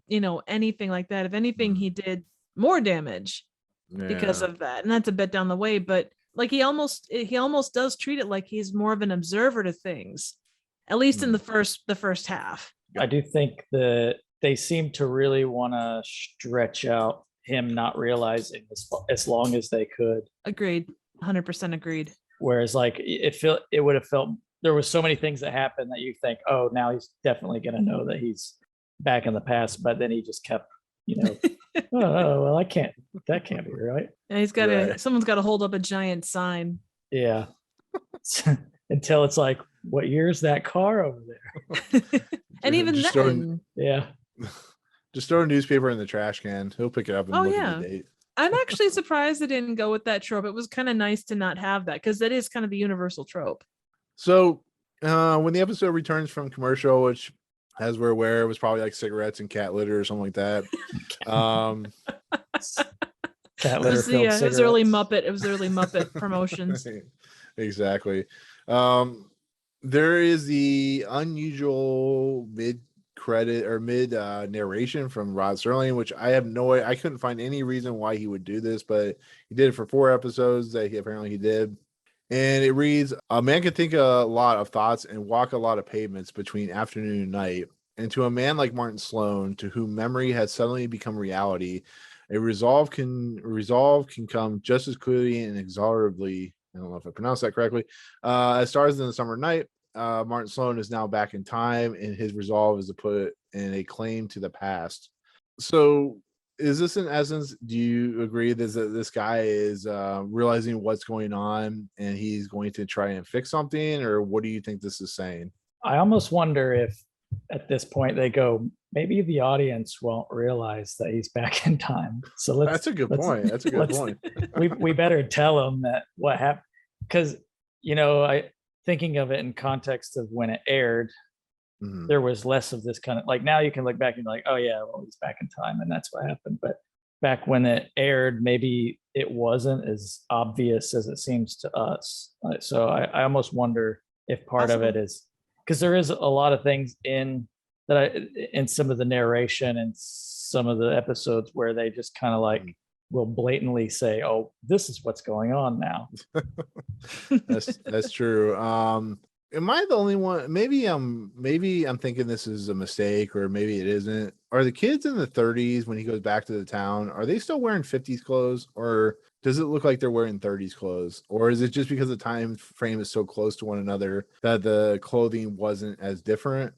anything like that. If anything, he did more damage because of that. And that's a bit down the way, but like he almost does treat it like he's more of an observer to things, at least in the first half. I do think that they seem to really want to stretch out him not realizing as long as they could. Agreed. 100% agreed. Whereas like it would have felt, there was so many things that happened that you think, oh, now he's definitely going to know that he's back in the past. But then he just kept, oh, well, that can't be right. And he's got someone's got to hold up a giant sign. Yeah. Until it's like, what year is that car over there? And even then. Just throw a newspaper in the trash can. He'll pick it up and look at the date. I'm actually surprised they didn't go with that trope. It was kind of nice to not have that, because that is kind of the universal trope. So when the episode returns from commercial, which, as we're aware, it was probably like cigarettes and cat litter or something like that. cigarettes, cat litter filled cigarettes. It was early Muppet. It was early Muppet promotions. Exactly. There is the unusual mid-credit or mid narration from Rod Serling, which I couldn't find any reason why he would do this, but he did it for 4 episodes that he did. And it reads, a man can think a lot of thoughts and walk a lot of pavements between afternoon and night. And to a man like Martin Sloane, to whom memory has suddenly become reality, a resolve can come just as clearly and inexorably. I don't know if I pronounced that correctly. As stars in the summer night, Martin Sloane is now back in time, and his resolve is to put in a claim to the past. So, is this in essence? Do you agree that this guy is realizing what's going on, and he's going to try and fix something, or what do you think this is saying? I almost wonder if at this point they go, maybe the audience won't realize that he's back in time. So that's a good point. That's a good point. We better tell him that what happened, because thinking of it in context of when it aired, there was less of this kind of, like, now you can look back and be like, oh yeah, well, he's back in time and that's what happened. But back when it aired, maybe it wasn't as obvious as it seems to us. So I almost wonder if part of it is because there is a lot of things in some of the narration and some of the episodes where they just kind of like will blatantly say, oh, this is what's going on now. That's true. Am I the only one? Maybe I'm thinking this is a mistake, or maybe it isn't. Are the kids in the 30s when he goes back to the town, are they still wearing 50s clothes, or does it look like they're wearing 30s clothes? Or is it just because the time frame is so close to one another that the clothing wasn't as different?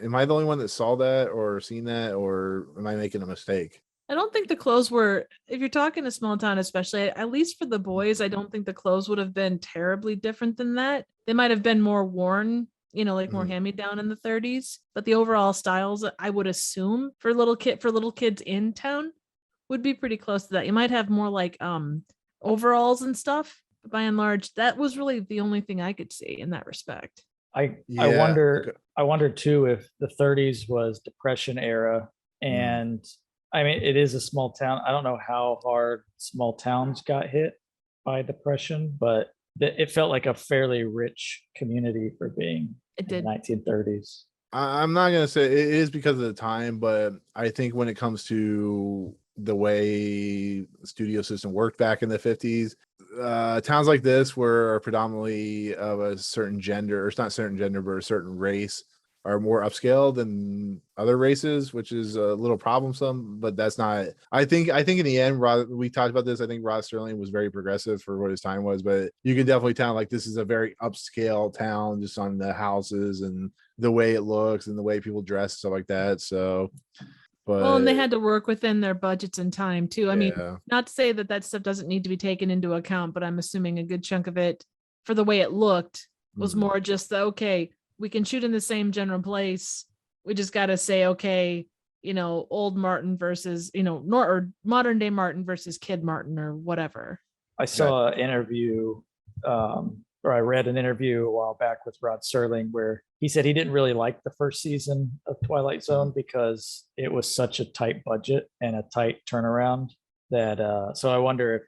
Am I the only one that saw that or seen that, or am I making a mistake? I don't think the clothes were, if you're talking a small town, especially, at least for the boys, I don't think the clothes would have been terribly different than that. They might have been more worn, more hand-me-down in the 30s, but the overall styles, I would assume for little kids in town would be pretty close to that. You might have more like overalls and stuff, but by and large, that was really the only thing I could see in that respect. I wonder too if the 30s was Depression era, and I mean, it is a small town. I don't know how hard small towns got hit by Depression, but it felt like a fairly rich community for being in the 1930s. I'm not going to say it is because of the time, but I think when it comes to the way the studio system worked back in the 50s, towns like this were predominantly of a certain gender, or it's not certain gender, but a certain race, are more upscale than other races, which is a little problemsome, but that's not, I think in the end, we talked about this, I think Rod Serling was very progressive for what his time was, but you can definitely tell like this is a very upscale town just on the houses and the way it looks and the way people dress, stuff like that. So, but and they had to work within their budgets and time too. I mean, not to say that stuff doesn't need to be taken into account, but I'm assuming a good chunk of it, for the way it looked, was more just okay, we can shoot in the same general place. We just got to say, okay, old Martin versus, or modern day Martin versus kid Martin or whatever. I saw an interview, or I read an interview a while back with Rod Serling where he said he didn't really like the first season of Twilight Zone because it was such a tight budget and a tight turnaround that, so I wonder if,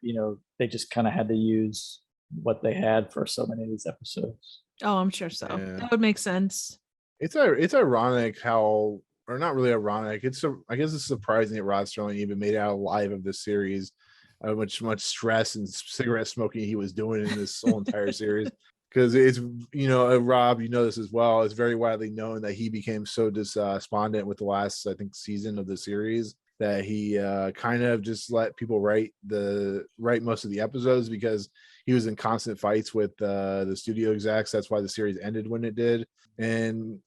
they just kind of had to use what they had for so many of these episodes. Oh, I'm sure so. Yeah. That would make sense. It's ironic how, or not really ironic. I guess it's surprising that Rod Serling even made out alive of this series. How much stress and cigarette smoking he was doing in this whole entire series. Because it's, Rob, this as well. It's very widely known that he became so despondent with the last, I think, season of the series that he kind of just let people write most of the episodes because he was in constant fights with the studio execs. That's why the series ended when it did. And,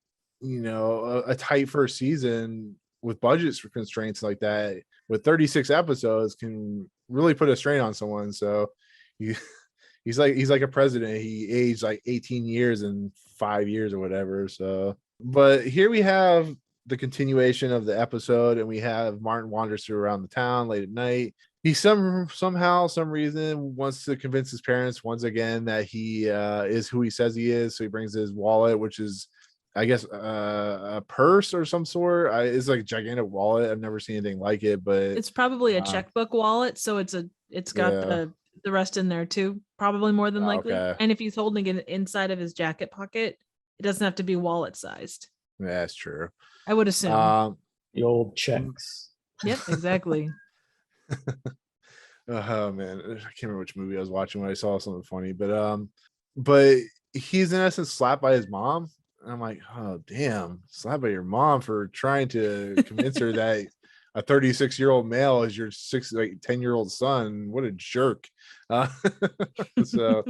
a tight first season with budgets for constraints like that with 36 episodes can really put a strain on someone. So he's like a president. He aged like 18 years in 5 years or whatever. So, but here we have the continuation of the episode, and we have Martin wanders through around the town late at night. He some reason wants to convince his parents once again that he is who he says he is. So he brings his wallet, which is I guess a purse or some sort. It's like a gigantic wallet. I've never seen anything like it, but It's probably a checkbook wallet, so it's got the rest in there too, probably more than likely. Okay. And if he's holding it inside of his jacket pocket, it doesn't have to be wallet sized. Yeah, that's true. I would assume. The old checks. Yep, exactly. Oh man, I can't remember which movie I was watching when I saw something funny, but he's in essence slapped by his mom. And I'm like, oh damn, slapped by your mom for trying to convince her that a 36-year-old male is your 10-year-old son. What a jerk. So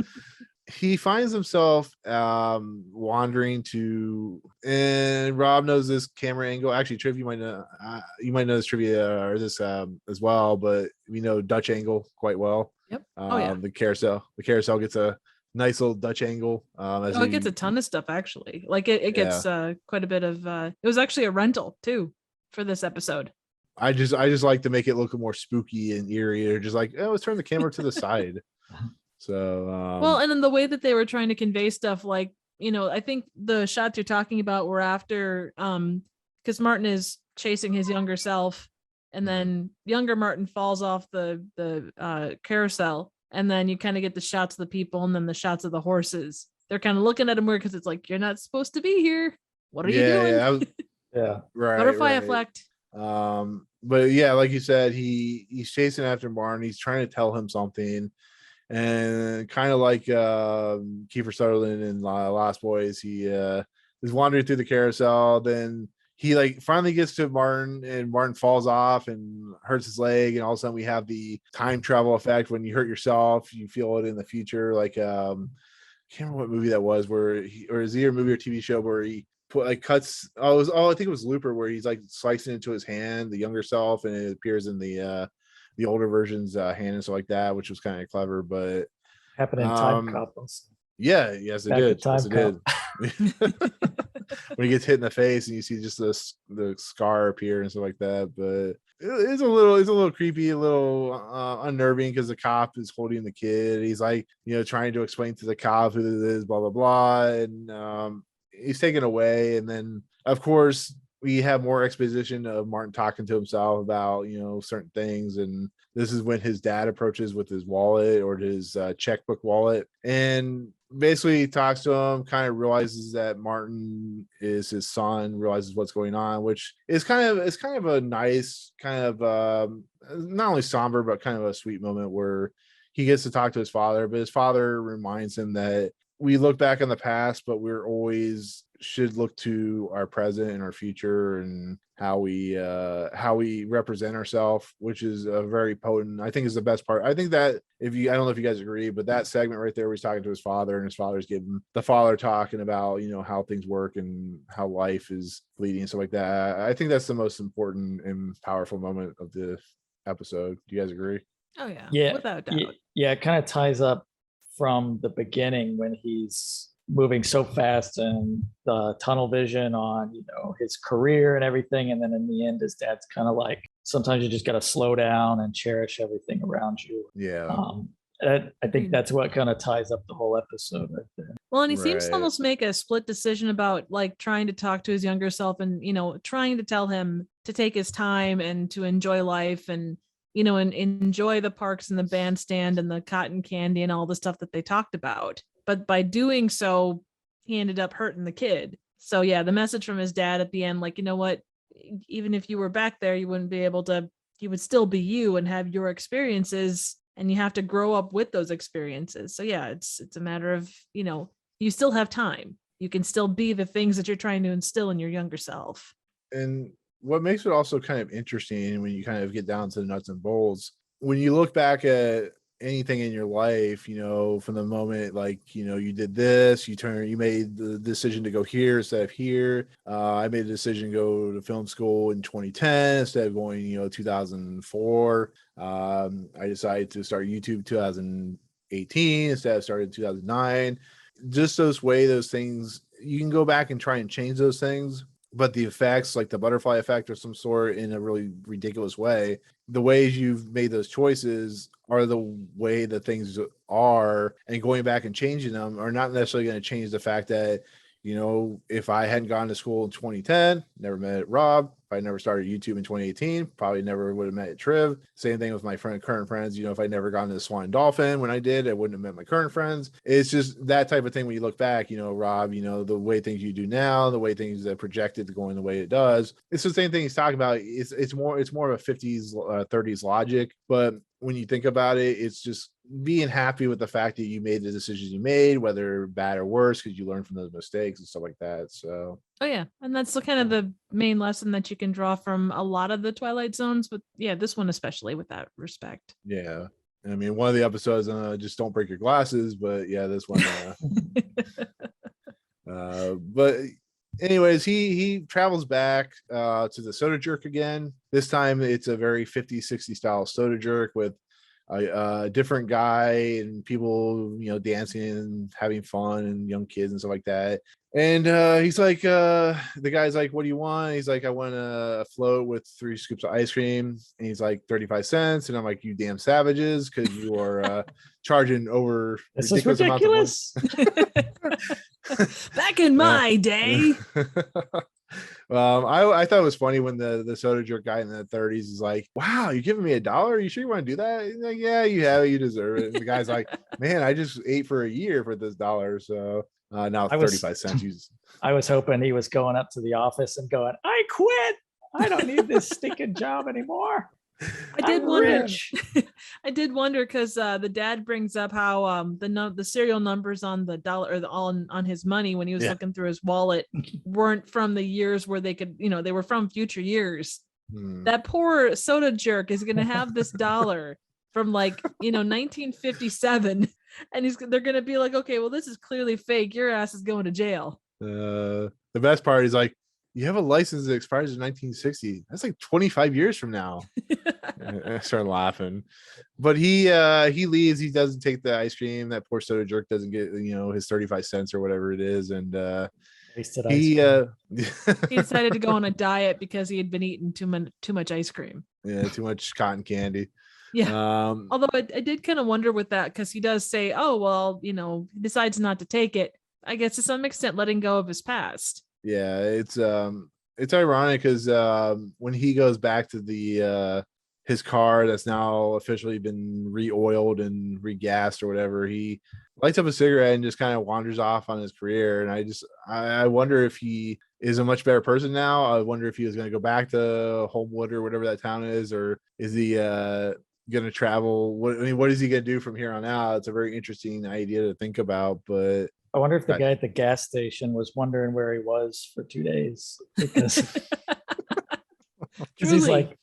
he finds himself wandering to, and Rob knows this camera angle. Actually, Triv, you might know this trivia or this as well, but we know Dutch angle quite well. Yep. Yeah. The carousel gets a nice little Dutch angle. It gets a ton of stuff actually. Like it gets quite a bit of. It was actually a rental too for this episode. I just like to make it look more spooky and eerie. Or just like, let's turn the camera to the side. So well, and then the way that they were trying to convey stuff, like, I think the shots you're talking about were after because Martin is chasing his younger self, and then younger Martin falls off the carousel, and then you kind of get the shots of the people and then the shots of the horses. They're kind of looking at him weird because it's like, you're not supposed to be here. What are you doing? Yeah, right. Butterfly effect. But yeah, like you said, he's chasing after Martin. He's trying to tell him something. And kind of like Kiefer Sutherland in Lost Boys, he is wandering through the carousel. Then he finally gets to Martin, and Martin falls off and hurts his leg. And all of a sudden, we have the time travel effect. When you hurt yourself, you feel it in the future. Like I can't remember what movie that was, is he a movie or TV show where he cuts? I think it was Looper, where he's slicing into his hand, the younger self, and it appears in the older version's hand and stuff like that, which was kind of clever. But happened in Time Cop. Yes, it did. Yes, it did. When he gets hit in the face and you see just the scar appear and stuff like that. But it's a little creepy, a little unnerving, because the cop is holding the kid. He's trying to explain to the cop who this is, blah blah blah, and he's taken away. And then of course we have more exposition of Martin talking to himself about, certain things. And this is when his dad approaches with his wallet, or his checkbook wallet, and basically he talks to him, kind of realizes that Martin is his son, realizes what's going on, which is kind of a nice, kind of not only somber, but kind of a sweet moment where he gets to talk to his father. But his father reminds him that we look back on the past, but we're always should look to our present and our future, and how we represent ourselves, which is a very potent, I think, is the best part. I think that I don't know if you guys agree, but that segment right there where he's talking to his father, and his father's giving the father talking about, how things work and how life is fleeting and stuff like that. I think that's the most important and powerful moment of the episode. Do you guys agree? Oh yeah, without doubt. Yeah, it kind of ties up from the beginning when he's moving so fast and the tunnel vision on his career and everything, and then in the end his dad's kind of like, sometimes you just got to slow down and cherish everything around you. I think that's what kind of ties up the whole episode right there. Well, and he seems to almost make a split decision about trying to talk to his younger self, and trying to tell him to take his time and to enjoy life, and and enjoy the parks and the bandstand and the cotton candy and all the stuff that they talked about. But by doing so, he ended up hurting the kid. So yeah, the message from his dad at the end, what, even if you were back there, you wouldn't be able to, you would still be you and have your experiences, and you have to grow up with those experiences. So yeah, it's a matter of, you still have time. You can still be the things that you're trying to instill in your younger self. And what makes it also kind of interesting when you kind of get down to the nuts and bolts, when you look back at anything in your life, from the moment you did this, you made the decision to go here instead of here. I made a decision to go to film school in 2010 instead of going 2004. I decided to start YouTube 2018 instead of starting in 2009. Just those things, you can go back and try and change those things, but the effects, like the butterfly effect or some sort, in a really ridiculous way, the ways you've made those choices are the way that things are, and going back and changing them are not necessarily going to change the fact that if I hadn't gone to school in 2010, never met Rob. If I never started YouTube in 2018, probably never would have met Triv. Same thing with my current friends. If I never gone to the Swan and Dolphin when I did, I wouldn't have met my current friends. It's just that type of thing when you look back, Rob, the way things you do now, the way things that projected going the way it does. It's the same thing he's talking about. It's more of a 50s, 30s logic. But when you think about it, it's just being happy with the fact that you made the decisions you made, whether bad or worse, because you learn from those mistakes and stuff like that. So and that's the kind of the main lesson that you can draw from a lot of the Twilight Zones, but this one especially with that respect. I mean, one of the episodes, just don't break your glasses, but this one. But anyways, he travels back to the soda jerk again. This time it's a very 50s, 60s style soda jerk with a different guy and people, dancing and having fun and young kids and stuff like that. And he's like, the guy's like, what do you want? He's like, I want a float with 3 scoops of ice cream. And he's like, 35 cents. And I'm like, you damn savages, because you are charging over this ridiculous amounts of money. Back in my day. I thought it was funny when the soda jerk guy in the 30s is like, wow, you're giving me $1? Are you sure you want to do that? He's like, yeah, you have it, you deserve it. And the guy's like, man, I just ate for a year for this $1. So now it's 35 cents. I was hoping he was going up to the office and going, I quit. I don't need this stinking job anymore. I did wonder because the dad brings up how the serial numbers on the dollar or on his money when he was looking through his wallet weren't from the years where they could, they were from future years. That poor soda jerk is going to have this $1 from 1957, and they're going to be like, okay, well, this is clearly fake. Your ass is going to jail. The best part is like, you have a license that expires in 1960. That's like 25 years from now. I started laughing, but he leaves. He doesn't take the ice cream. That poor soda jerk doesn't get his 35 cents or whatever it is, and he decided to go on a diet because he had been eating too much ice cream. Yeah, too much cotton candy. Yeah. Although I did kind of wonder with that, because he does say, oh well, he decides not to take it. I guess to some extent letting go of his past. Yeah, it's ironic because when he goes back to the his car that's now officially been re-oiled and regassed or whatever, he lights up a cigarette and just kind of wanders off on his career. And I wonder if he is a much better person now. I wonder if he was going to go back to Homewood or whatever that town is, or is he going to travel? What is he going to do from here on out? It's a very interesting idea to think about, but I wonder if the guy at the gas station was wondering where he was for 2 days, because he's like,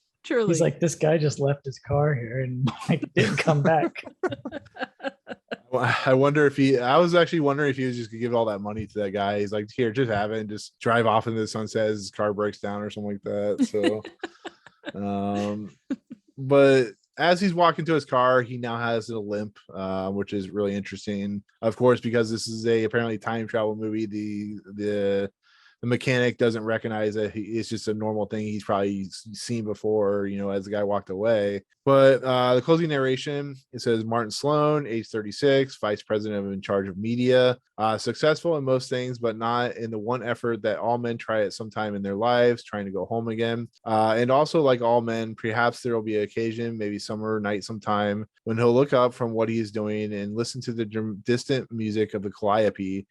this guy just left his car here and didn't come back. I wonder if I was actually wondering if he was just gonna give all that money to that guy. He's like, here, just have it and just drive off into the sunset as his car breaks down or something like that. So, but as he's walking to his car, he now has a limp, which is really interesting. Of course, because this is apparently time travel movie, the mechanic doesn't recognize that it's just a normal thing he's probably seen before, as the guy walked away. But the closing narration, it says Martin Sloane, age 36, vice president in charge of media, successful in most things, but not in the one effort that all men try at some time in their lives, trying to go home again. And also, like all men, perhaps there will be an occasion, maybe summer night sometime, when he'll look up from what he is doing and listen to the distant music of the calliope.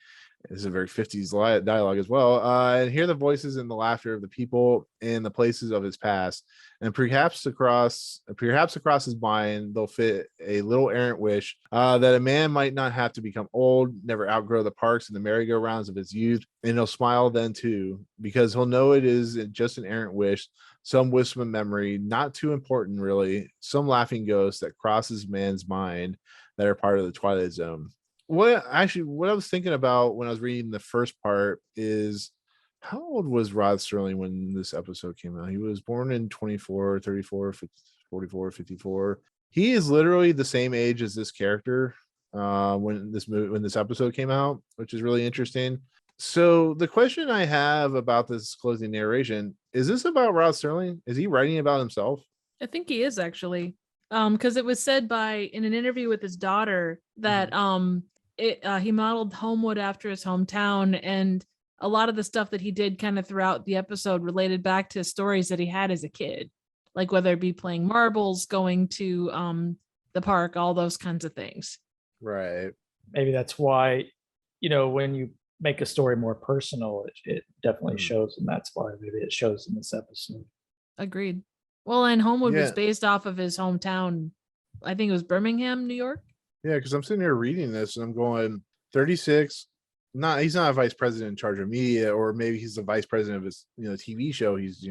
This is a very 50s dialogue as well, and hear the voices and the laughter of the people in the places of his past, and perhaps across his mind they'll fit a little errant wish that a man might not have to become old, never outgrow the parks and the merry-go-rounds of his youth, and he'll smile then too, because he'll know it is just an errant wish, some wisdom of memory, not too important really, some laughing ghost that crosses man's mind that are part of the Twilight Zone. What I was thinking about when I was reading the first part is, how old was Rod Serling when this episode came out? He was born in 24, 34, 50, 44, 54. He is literally the same age as this character when this episode came out, which is really interesting. So the question I have about this closing narration, is this about Rod Serling? Is he writing about himself? I think he is, actually. Because it was said in an interview with his daughter that he modeled Homewood after his hometown, and a lot of the stuff that he did kind of throughout the episode related back to stories that he had as a kid, like whether it be playing marbles, going to the park, all those kinds of things. Right. Maybe that's why, when you make a story more personal, it definitely shows, and that's why maybe it shows in this episode. Agreed. Well, and Homewood was based off of his hometown. I think it was Birmingham, New York. Yeah, because I'm sitting here reading this and I'm going 36. He's not a vice president in charge of media, or maybe he's the vice president of his TV show he's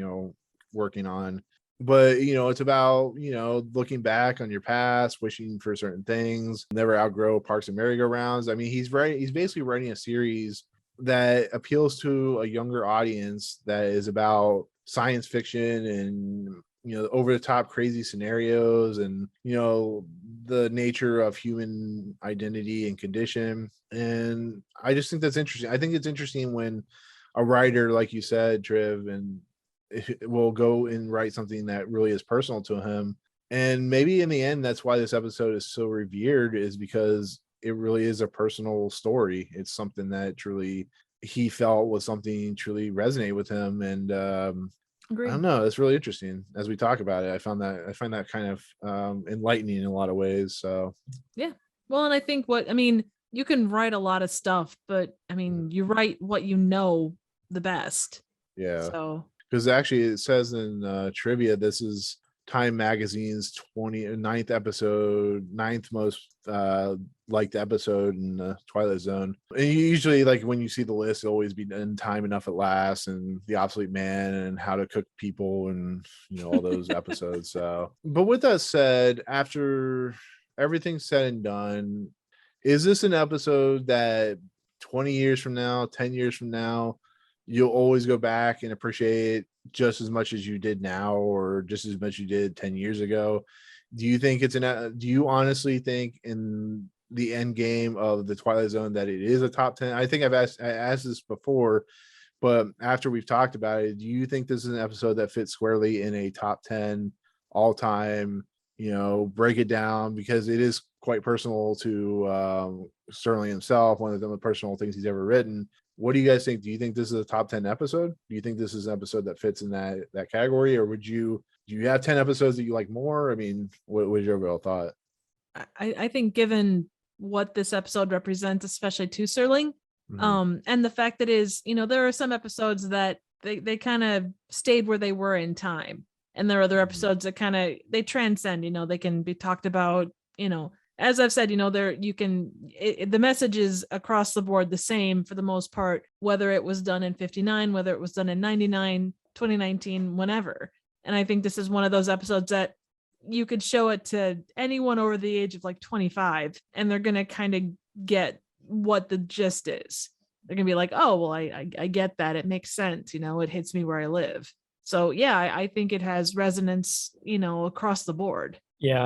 working on. But it's about looking back on your past, wishing for certain things, never outgrow parks and merry-go-rounds. I mean, he's basically writing a series that appeals to a younger audience, that is about science fiction and over the top crazy scenarios, and the nature of human identity and condition. And I just think that's interesting. I think it's interesting when a writer, like you said, Triv, and it will go and write something that really is personal to him. And maybe in the end, that's why this episode is so revered, is because it really is a personal story. It's something that truly he felt was something truly resonate with him. And I don't know, it's really interesting as we talk about it. I find that kind of enlightening in a lot of ways. So yeah. Well, and I think you can write a lot of stuff, but you write what the best. Yeah. So because actually it says in trivia, this is Time Magazine's 29th episode, 9th most liked episode in Twilight Zone. And usually, like, when you see the list, it'll always be in Time Enough at Last and The Obsolete Man and How to Cook People and all those episodes. So, but with that said, after everything's said and done, is this an episode that 20 years from now, 10 years from now, you'll always go back and appreciate just as much as you did now, or just as much you did 10 years ago? Do you think do you honestly think in the end game of the Twilight Zone that it is a top 10? I think I asked this before, but after we've talked about it, do you think this is an episode that fits squarely in a top 10 all time? Break it down, because it is quite personal to Serling himself, one of the most personal things he's ever written. What do you guys think? Do you think this is a top 10 episode? Do you think this is an episode that fits in that category? Or do you have 10 episodes that you like more? I mean, what was your overall thought? I think given what this episode represents, especially to Serling, and the fact that there are some episodes that they kind of stayed where they were in time. And there are other episodes that kind of, they transcend, they can be talked about, as I've said, the message is across the board the same for the most part, whether it was done in 59, whether it was done in 99, 2019, whenever. And I think this is one of those episodes that you could show it to anyone over the age of like 25, and they're going to kind of get what the gist is. They're going to be like, oh, well, I get that. It makes sense. It hits me where I live. So yeah, I think it has resonance, across the board. Yeah,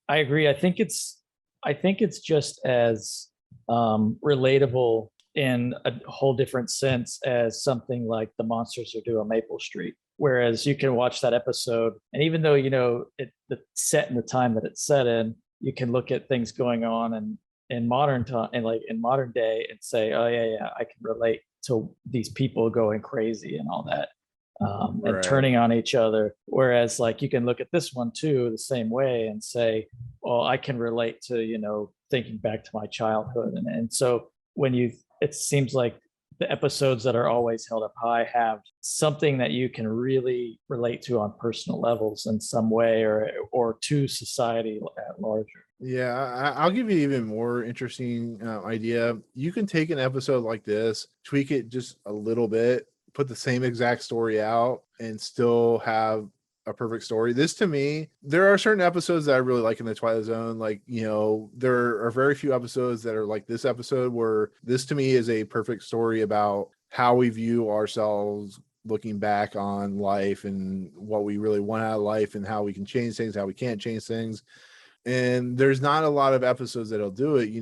I agree. I think it's just as relatable in a whole different sense as something like The Monsters Are Due on Maple Street. Whereas you can watch that episode, and even though it's set in the time that it's set in, you can look at things going on in modern time and like in modern day and say, oh yeah, I can relate to these people going crazy and all that. And turning on each other. Whereas like you can look at this one too the same way and say, well, I can relate to thinking back to my childhood. And so it seems like the episodes that are always held up high have something that you can really relate to on personal levels in some way, or to society at larger. Yeah, I'll give you an even more interesting idea. You can take an episode like this, tweak it just a little bit, put the same exact story out, and still have a perfect story. This, to me, there are certain episodes that I really like in the Twilight Zone. Like, there are very few episodes that are like this episode, where this to me is a perfect story about how we view ourselves looking back on life and what we really want out of life and how we can change things, how we can't change things. And there's not a lot of episodes that'll do it.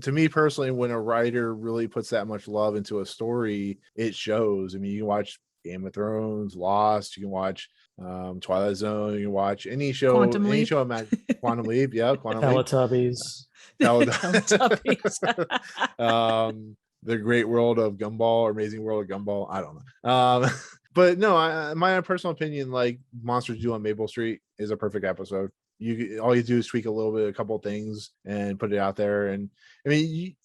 To me personally, when a writer really puts that much love into a story, it shows. I mean, you can watch Game of Thrones, Lost, you can watch Twilight Zone, you can watch any show, Quantum Leap. Quantum Leap, yeah, Quantum Leap. Teletubbies. Teletubbies. The Great World of Gumball or Amazing World of Gumball. I don't know. But no, my personal opinion, like Monsters Do on Maple Street is a perfect episode. All you do is tweak a couple of things and put it out there. And I mean,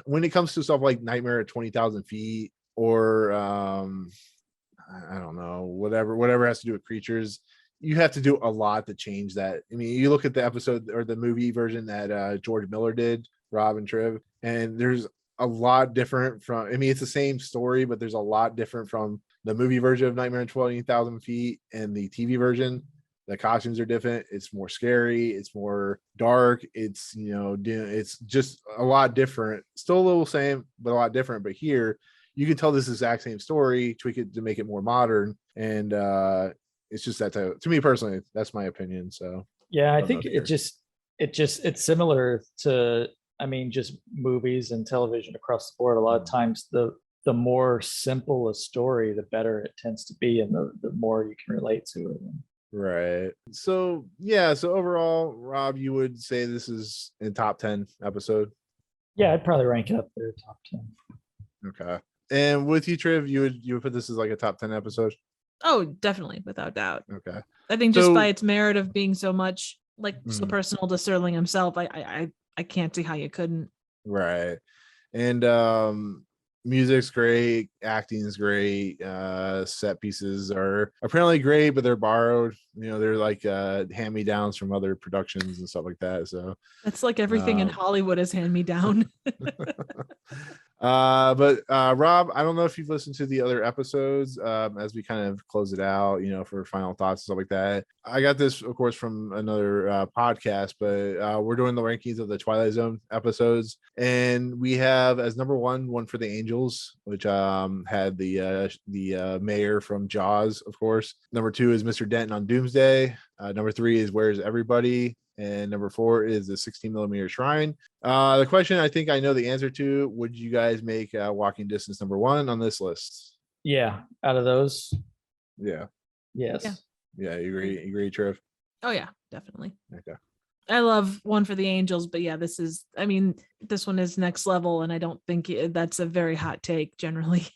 when it comes to stuff like Nightmare at 20,000 feet or I don't know, whatever has to do with creatures, you have to do a lot to change that. I mean, you look at the episode or the movie version that George Miller did, Rob and Triv, and there's a lot different from, I mean, it's the same story, but there's a lot different from the movie version of Nightmare at 20,000 feet and the TV version. The costumes are different. It's more scary. It's more dark. It's, it's just a lot different. Still a little same, but a lot different. But here, you can tell this exact same story, tweak it to make it more modern. And it's just that type. To me personally, that's my opinion. So yeah, I think it's similar to, I mean, just movies and television across the board. A lot of times the more simple a story, the better it tends to be, and the more you can relate to it. Right. So yeah. So overall, Rob, you would say this is a top 10 episode? Yeah, I'd probably rank it up there, top 10. Okay. And with you, Triv, you would put this as like a top 10 episode? Oh, definitely, without doubt. Okay. I think just by its merit of being so much so personal to Serling himself, I can't see how you couldn't. Right. And music's great, acting is great, set pieces are apparently great, but they're borrowed. They're like hand-me-downs from other productions and stuff like that. So that's like everything in Hollywood is hand-me-down. But Rob, I don't know if you've listened to the other episodes as we kind of close it out, for final thoughts and stuff like that. I got this, of course, from another podcast, but we're doing the rankings of the Twilight Zone episodes, and we have as number one for the Angels, which had the mayor from Jaws, of course. Number 2 is Mr. Denton on Doomsday. Number 3 is Where's Everybody? And number 4 is the 16mm Shrine. The question I think I know the answer to: would you guys make Walking Distance number 1 on this list? Yeah, out of those. Yeah. Yes. Yeah, you agree, Trev? Oh yeah, definitely. Okay. I love One for the Angels, but yeah, this one is next level, and I don't think that's a very hot take generally.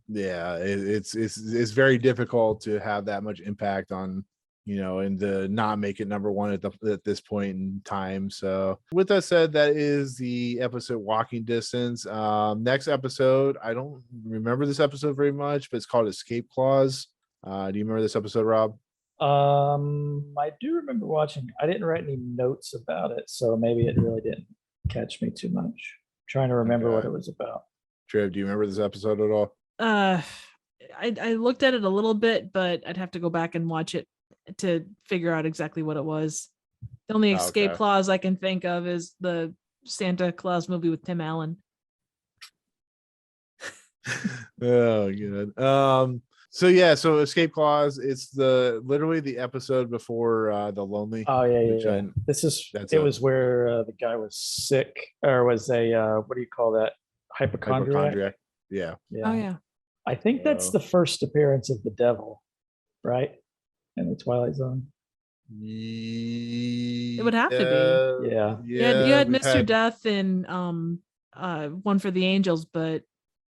Yeah, it's very difficult to have that much impact on, and to not make it number 1 at this point in time. So with that said, that is the episode Walking Distance. Next episode, I don't remember this episode very much, but it's called Escape Clause. Do you remember this episode, Rob? I do remember watching. I didn't write any notes about it, so maybe it really didn't catch me too much. I'm trying to remember what it was about. Trev, do you remember this episode at all? I looked at it a little bit, but I'd have to go back and watch it to figure out exactly what it was. The only escape clause I can think of is the Santa Claus movie with Tim Allen. Oh, good. So Escape Clause, it's literally the episode before The Lonely. Oh yeah. It was where the guy was sick, or was what do you call that? Hypochondriac. Yeah. Oh yeah. I think that's the first appearance of the devil, right? In the Twilight Zone. It would have to be. Yeah. You had Mr. Death in One for the Angels, but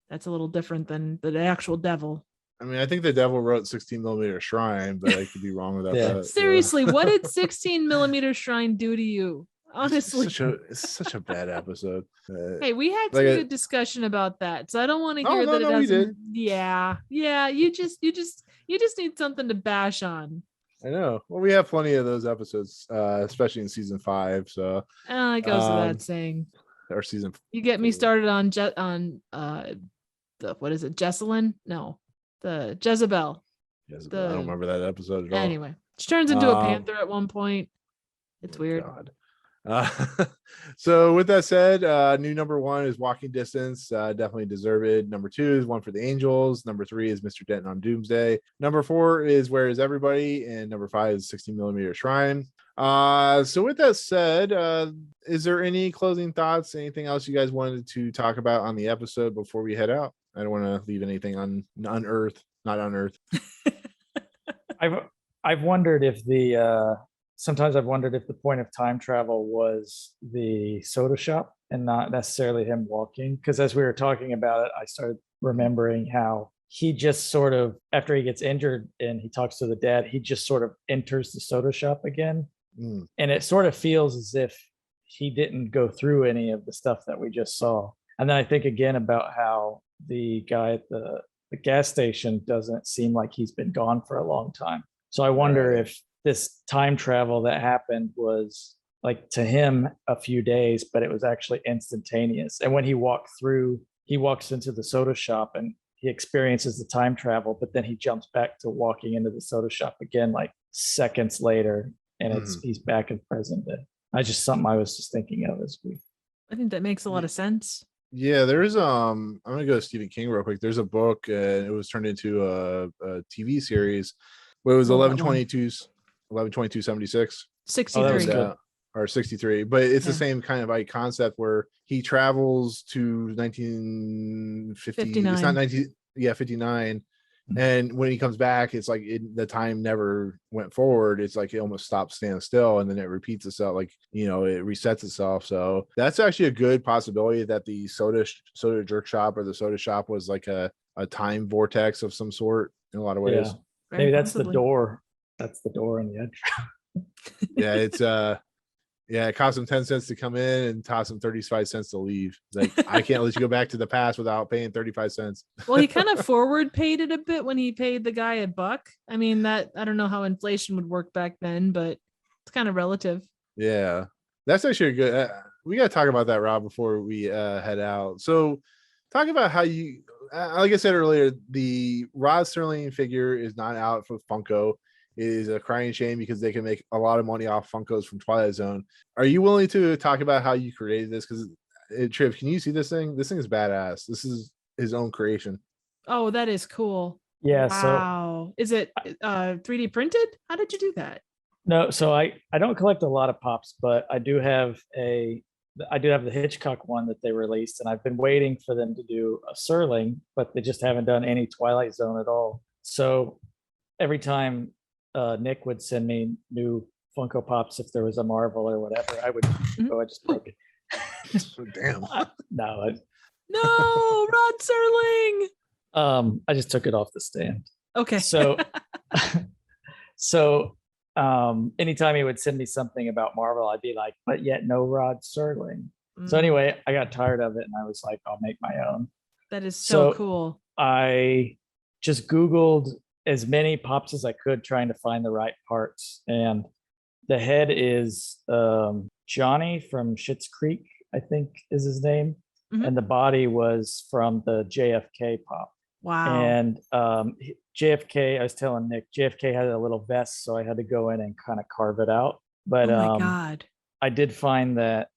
that's a little different than the actual devil. I mean, I think the devil wrote 16mm Shrine, but I could be wrong with that. Seriously, what did 16mm Shrine do to you? Honestly, it's such a bad episode. Hey, we had some good discussion about that, so I don't want to hear that it doesn't. Yeah. You just need something to bash on. I know. Well, we have plenty of those episodes, especially in season 5. So it goes without saying. Or season. You get me started on the what is it? Jesselyn? No, the Jezebel. I don't remember that episode at all. Anyway, she turns into a panther at one point. It's weird. God. So with that said, new number 1 is Walking Distance, definitely deserved. Number 2 is One for the Angels. Number 3 is Mr. Denton on Doomsday. Number 4 is Where Is Everybody? And number 5 is 16mm Shrine. So with that said, is there any closing thoughts, anything else you guys wanted to talk about on the episode before we head out? I don't want to leave anything not unearthed. I've wondered if sometimes I've wondered if the point of time travel was the soda shop and not necessarily him walking. Because as we were talking about it, I started remembering how he just sort of, after he gets injured and he talks to the dad, he just sort of enters the soda shop again. Mm. And it sort of feels as if he didn't go through any of the stuff that we just saw. And then I think again about how the guy at the gas station doesn't seem like he's been gone for a long time. So I wonder if this time travel that happened was like to him a few days, but it was actually instantaneous. And when he walks into the soda shop and he experiences the time travel, but then he jumps back to walking into the soda shop again, like seconds later, and he's back in present day. Something I was just thinking of as we. I think that makes a lot of sense. Yeah, there's I'm gonna go to Stephen King real quick. There's a book and it was turned into a TV series. But it was 11/22/76. 63. Or 63, but it's the same kind of like concept where he travels to 1950. 59. It's not 59. And when he comes back, it's like the time never went forward. It's like it almost stops, stands still, and then it repeats itself. Like, it resets itself. So that's actually a good possibility that the soda jerk shop or the soda shop was like a time vortex of some sort in a lot of ways. Yeah. Maybe that's the door. That's the door on the edge. Yeah, it's it cost him 10 cents to come in and cost him 35 cents to leave. Like, I can't let you go back to the past without paying 35 cents. Well, he kind of forward paid it a bit when he paid the guy $1. I mean, I don't know how inflation would work back then, but it's kind of relative. Yeah, that's actually a good. We got to talk about that, Rob, before we head out. So, talk about how you, like I said earlier, the Rod Serling figure is not out for Funko. It is a crying shame because they can make a lot of money off Funkos from Twilight Zone. Are you willing to talk about how you created this? Because Triv, can you see this thing? This thing is badass. This is his own creation. Oh, that is cool. Yeah. Wow. Is it 3D printed? How did you do that? No, so I don't collect a lot of pops, but I do have the Hitchcock one that they released, and I've been waiting for them to do a Serling, but they just haven't done any Twilight Zone at all. So every time Nick would send me new Funko Pops, if there was a Marvel or whatever, I would go, I just broke it. Damn. No, Rod Serling. I just took it off the stand. Okay. So anytime he would send me something about Marvel, I'd be like, but yet no Rod Serling. So anyway, I got tired of it and I was like, I'll make my own. That is so cool. I just Googled as many pops as I could, trying to find the right parts. And the head is Johnny from Schitt's Creek, I think is his name. And the body was from the JFK pop. Wow. And JFK, I was telling Nick, JFK had a little vest, so I had to go in and kind of carve it out. But oh my God. I did find that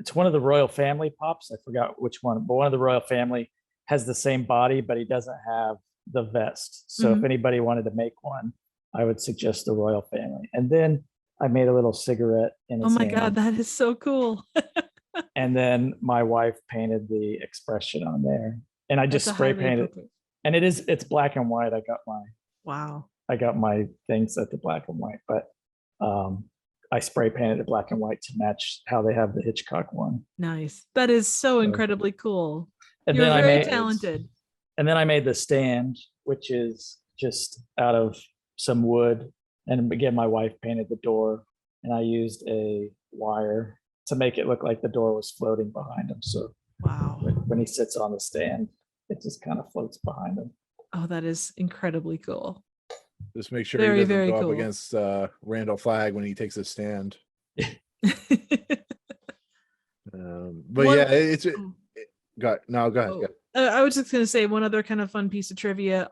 it's one of the Royal Family pops. I forgot which one, but one of the Royal Family has the same body, but he doesn't have the vest. So if anybody wanted to make one, I would suggest the Royal Family. And then I made a little cigarette in his hand. God, that is so cool. And then my wife painted the expression on there, and I just spray painted. And it's black and white. I got my things at the black and white, but I spray painted it black and white to match how they have the Hitchcock one. Nice. That is so incredibly cool. And You're then very talented. And then I made the stand, which is just out of some wood. And again, my wife painted the door, and I used a wire to make it look like the door was floating behind him. So wow, when he sits on the stand, it just kind of floats behind him. Oh, that is incredibly cool. Just make sure he doesn't go up against Randall Flagg when he takes a stand. But yeah, it's go ahead. I was just gonna say one other kind of fun piece of trivia.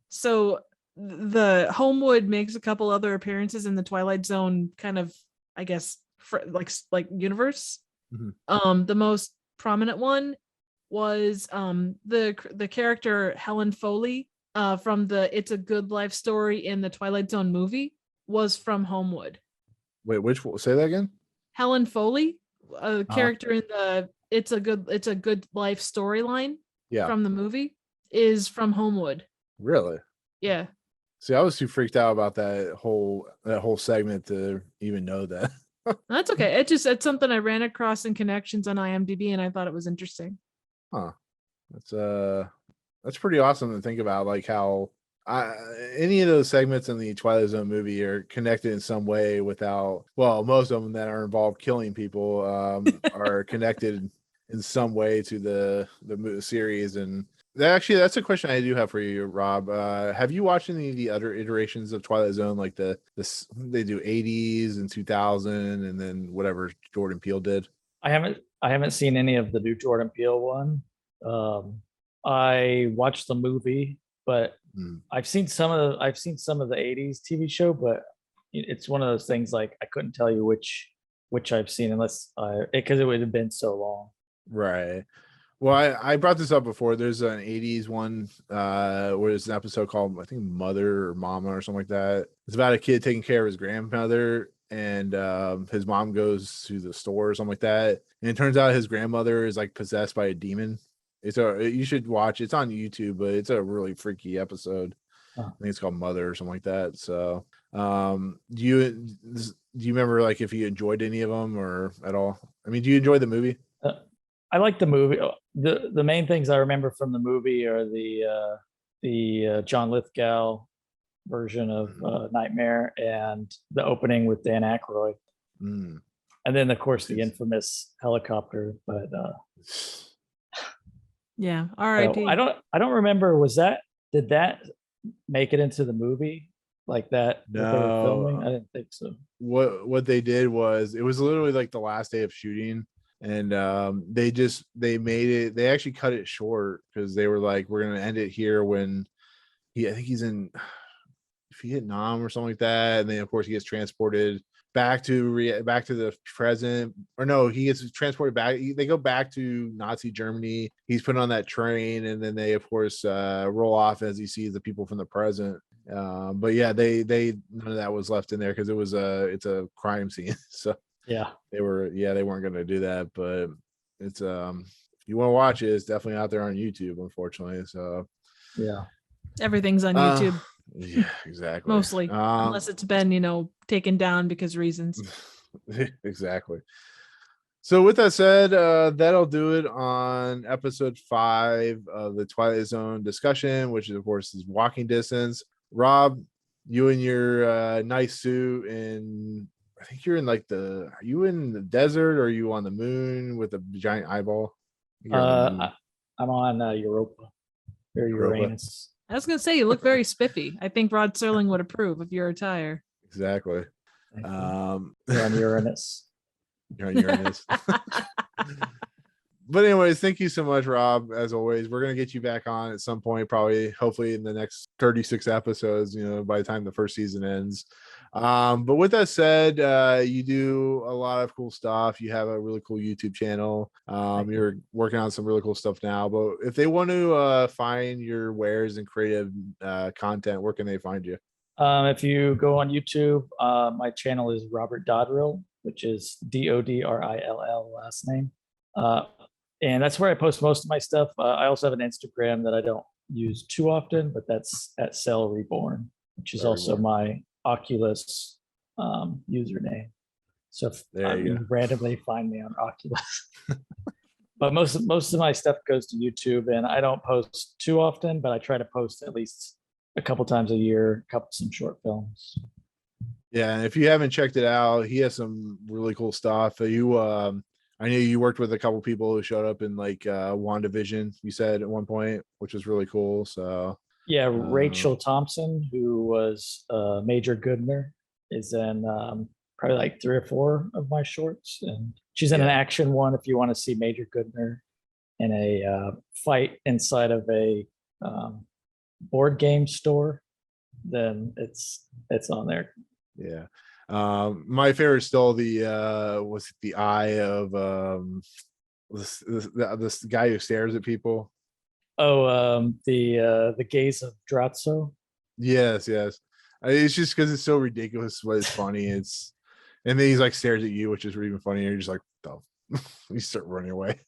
So the Homewood makes a couple other appearances in the Twilight Zone kind of, I guess, like universe. The most prominent one was the character Helen Foley from the It's a Good Life story in the Twilight Zone movie was from Homewood. Wait, say that again? Helen Foley, a character in the It's a Good Life storyline from the movie, is from Homewood. Really? Yeah. See, I was too freaked out about that whole segment to even know that. That's okay. It's something I ran across in connections on IMDb, and I thought it was interesting. Huh. That's pretty awesome to think about, like how any of those segments in the Twilight Zone movie are connected in some way without, well, most of them that are involved killing people are connected in some way to the series. And that's a question I do have for you, Rob. Have you watched any of the other iterations of Twilight Zone, like this they do 80s and 2000 and then whatever Jordan Peele did? I haven't seen any of the new Jordan Peele one. I watched the movie, but I've seen some of the 80s TV show, but it's one of those things like I couldn't tell you which I've seen unless because it would have been so long. Right. Well, I brought this up before. There's an 80s one where there's an episode called, I think, Mother or Mama or something like that. It's about a kid taking care of his grandmother, and his mom goes to the store or something like that. And it turns out his grandmother is like possessed by a demon. You should watch. It's on YouTube, but it's a really freaky episode. I think it's called Mother or something like that. So, do you remember like if you enjoyed any of them or at all? I mean, do you enjoy the movie? I like the movie. The main things I remember from the movie are the John Lithgow version of Nightmare and the opening with Dan Aykroyd, and then of course the infamous helicopter. But yeah, R.I.P. I don't remember. Did that make it into the movie like that? No, that they were filming? I didn't think so. What they did was, it was literally like the last day of shooting, and they actually cut it short because they were like, we're gonna end it here when I think he's in Vietnam or something like that, and then of course he gets transported back to the present, or no, he gets transported back. They go back to Nazi Germany. He's put on that train, and then they of course roll off as he sees the people from the present. But yeah, they none of that was left in there because it's a crime scene. So yeah, they weren't going to do that. But it's if you want to watch it, it's definitely out there on YouTube, unfortunately. So yeah, everything's on YouTube. Yeah, exactly. Mostly, unless it's been, taken down because reasons. Exactly. So with that said, that'll do it on episode 5 of the Twilight Zone discussion, which is of course is Walking Distance. Rob, you in your nice suit, and I think you're in are you in the desert or are you on the moon with a giant eyeball? I'm on Europa or Uranus. I was going to say, you look very spiffy. I think Rod Serling would approve of your attire. Exactly. You're on Uranus. You're on Uranus. But anyways, thank you so much, Rob. As always, we're going to get you back on at some point, probably, hopefully in the next 36 episodes, by the time the first season ends. But with that said, you do a lot of cool stuff. You have a really cool YouTube channel. You're working on some really cool stuff now. But if they want to find your wares and creative content, where can they find you? If you go on YouTube, my channel is Robert Dodrill, which is Dodrill last name. And that's where I post most of my stuff. I also have an Instagram that I don't use too often, but that's at Cell Reborn, which is also my Oculus username. So if you randomly find me on Oculus. But most of my stuff goes to YouTube, and I don't post too often, but I try to post at least a couple times a year, some short films. Yeah, and if you haven't checked it out, he has some really cool stuff. I know you worked with a couple people who showed up in like WandaVision, you said at one point, which was really cool. So yeah, Rachel Thompson, who was Major Goodner, is in probably like 3 or 4 of my shorts, and she's in an action one. If you want to see Major Goodner in a fight inside of a board game store, then it's on there. Yeah. My favorite is still was it the eye of this guy who stares at people. The gaze of Dratso. Yes. It's just because it's so ridiculous, but it's funny. And then he's like stares at you, which is even funnier. You're just like, oh, you start running away.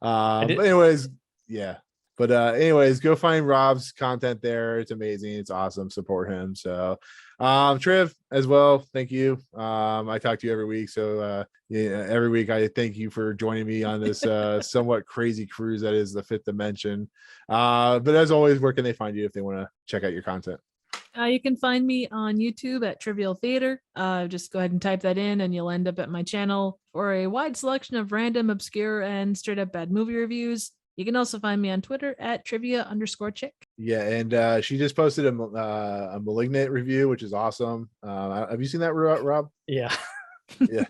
But anyways, yeah. But anyways, go find Rob's content there. It's amazing. It's awesome. Support him. So Triv as well, thank you. I talk to you every week. So yeah, every week I thank you for joining me on this somewhat crazy cruise that is the fifth dimension. But as always, where can they find you if they want to check out your content? You can find me on YouTube at Trivial Theater. Just go ahead and type that in and you'll end up at my channel for a wide selection of random, obscure, and straight up bad movie reviews. You can also find me on Twitter at trivia_chick. Yeah, and she just posted a Malignant review, which is awesome. Have you seen that, Rob? Yeah. Yeah,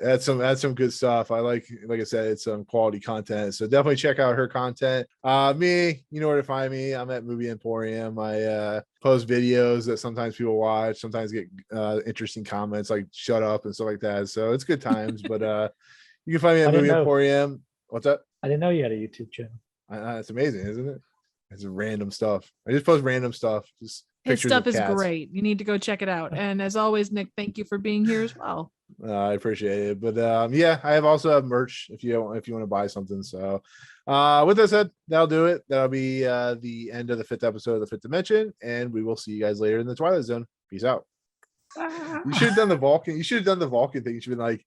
that's some good stuff. I like I said, it's some quality content, so definitely check out her content. Me, you know where to find me. I'm at Movie Emporium. I post videos that sometimes people watch, sometimes get interesting comments like shut up and stuff like that, so it's good times. But you can find me at Movie Emporium. What's up? I didn't know you had a YouTube channel. It's amazing, isn't it? It's random stuff. I just post random stuff. Just his stuff is great. You need to go check it out. And as always, Nick, thank you for being here as well. I appreciate it. But yeah, I also have merch if you want to buy something. So with that said, that'll do it. That'll be the end of the fifth episode of the Fifth Dimension, and we will see you guys later in the Twilight Zone. Peace out. You should have done the Vulcan. You should have done the Vulcan thing. You should have been like